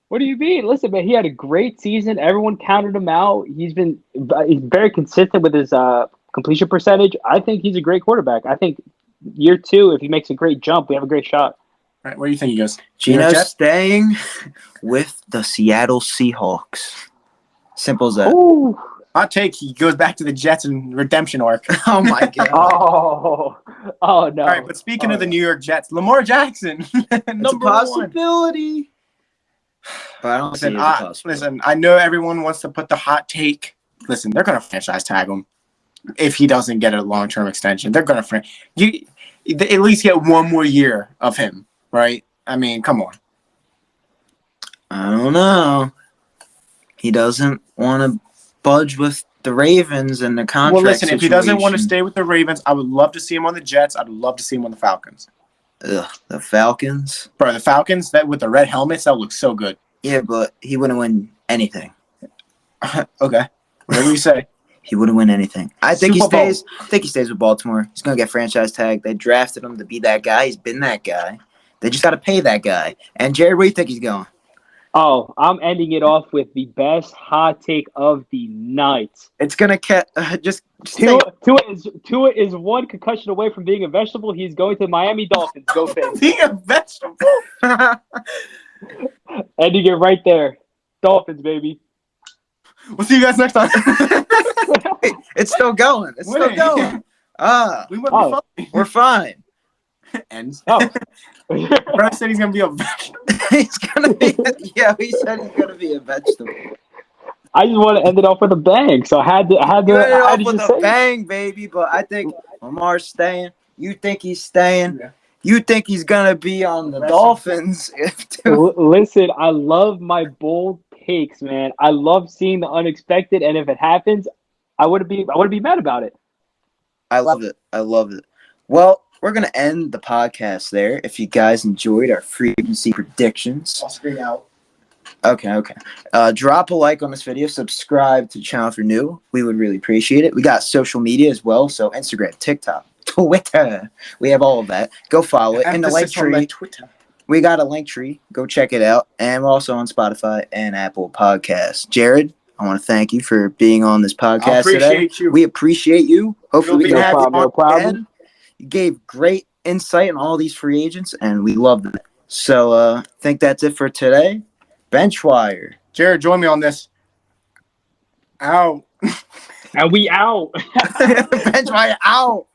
Speaker 2: What do you mean? Listen, man, he had a great season. Everyone counted him out. He's very consistent with his completion percentage. I think he's a great quarterback. I think year 2, if he makes a great jump, we have a great shot.
Speaker 3: All right, where do you think he goes?
Speaker 1: Geno's staying with the Seattle Seahawks. Simple as that.
Speaker 2: Ooh.
Speaker 3: Hot take, he goes back to the Jets in redemption arc.
Speaker 1: Oh, my God.
Speaker 2: Oh, no.
Speaker 3: All right, but speaking of the New York Jets, Lamar Jackson,
Speaker 1: number 1. Possibility. But I don't see it as a possibility.
Speaker 3: Listen, I know everyone wants to put the hot take. Listen, they're going to franchise tag him if he doesn't get a long-term extension. They're going to at least get one more year of him, right? I mean, come on.
Speaker 1: I don't know. He doesn't want to budge with the Ravens and the contract
Speaker 3: Well, listen, if he doesn't want to
Speaker 1: situation.
Speaker 3: stay with the Ravens, I would love to see him on the Jets. I'd love to see him on the Falcons.
Speaker 1: Ugh, the Falcons?
Speaker 3: Bro, the Falcons, that with the red helmets, that looks so good.
Speaker 1: Yeah, but he wouldn't win anything.
Speaker 3: Okay. Whatever you say.
Speaker 1: He wouldn't win anything. I think
Speaker 3: Super Bowl.
Speaker 1: he stays. I think he stays with Baltimore. He's gonna get franchise tag. They drafted him to be that guy. He's been that guy. They just gotta pay that guy. And Jared, where do you think he's going?
Speaker 2: Oh, I'm ending it off with the best hot take of the night.
Speaker 1: It's gonna just
Speaker 2: Tua is one concussion away from being a vegetable. He's going to the Miami Dolphins. Go Fins.
Speaker 3: Being a vegetable.
Speaker 2: Ending it right there. Dolphins, baby.
Speaker 3: We'll see you guys next time.
Speaker 1: Wait, it's still going. It's still
Speaker 3: Wait.
Speaker 1: going.
Speaker 3: We might
Speaker 2: Oh.
Speaker 3: be fine.
Speaker 1: We're fine.
Speaker 3: Ends.
Speaker 2: Oh.
Speaker 3: Brad said he's gonna be a vegetable.
Speaker 1: He's gonna be. Yeah, he said he's gonna be a vegetable.
Speaker 2: I just want to end it off with a bang, so I had to.
Speaker 1: You ended
Speaker 2: I
Speaker 1: off
Speaker 2: had to
Speaker 1: with
Speaker 2: just
Speaker 1: a
Speaker 2: say.
Speaker 1: bang, baby. But I think Lamar's staying. You think he's staying.
Speaker 3: Yeah.
Speaker 1: You think he's gonna be on the
Speaker 3: Rest
Speaker 1: Dolphins.
Speaker 2: Listen, I love my bold takes, man. I love seeing the unexpected, and if it happens, I wouldn't be mad about it.
Speaker 1: I love it. I love it. Well, we're going to end the podcast there. If you guys enjoyed our free agency predictions.
Speaker 3: I'll screen out.
Speaker 1: Okay. Drop a like on this video. Subscribe to the channel if you're new. We would really appreciate it. We got social media as well. So Instagram, TikTok, Twitter. We have all of that. Go follow it. In the link tree.
Speaker 3: Twitter.
Speaker 1: We got a link tree. Go check it out. And we're also on Spotify and Apple Podcasts. Jared, I want to thank you for being on this podcast today.
Speaker 3: You.
Speaker 1: We appreciate you. Hopefully we can have you on
Speaker 2: no problem.
Speaker 1: again. You gave great insight on all these free agents, and we love them. So I think that's it for today. BenchWire.
Speaker 3: Jared, join me on this. Ow.
Speaker 2: And we out.
Speaker 1: BenchWire out.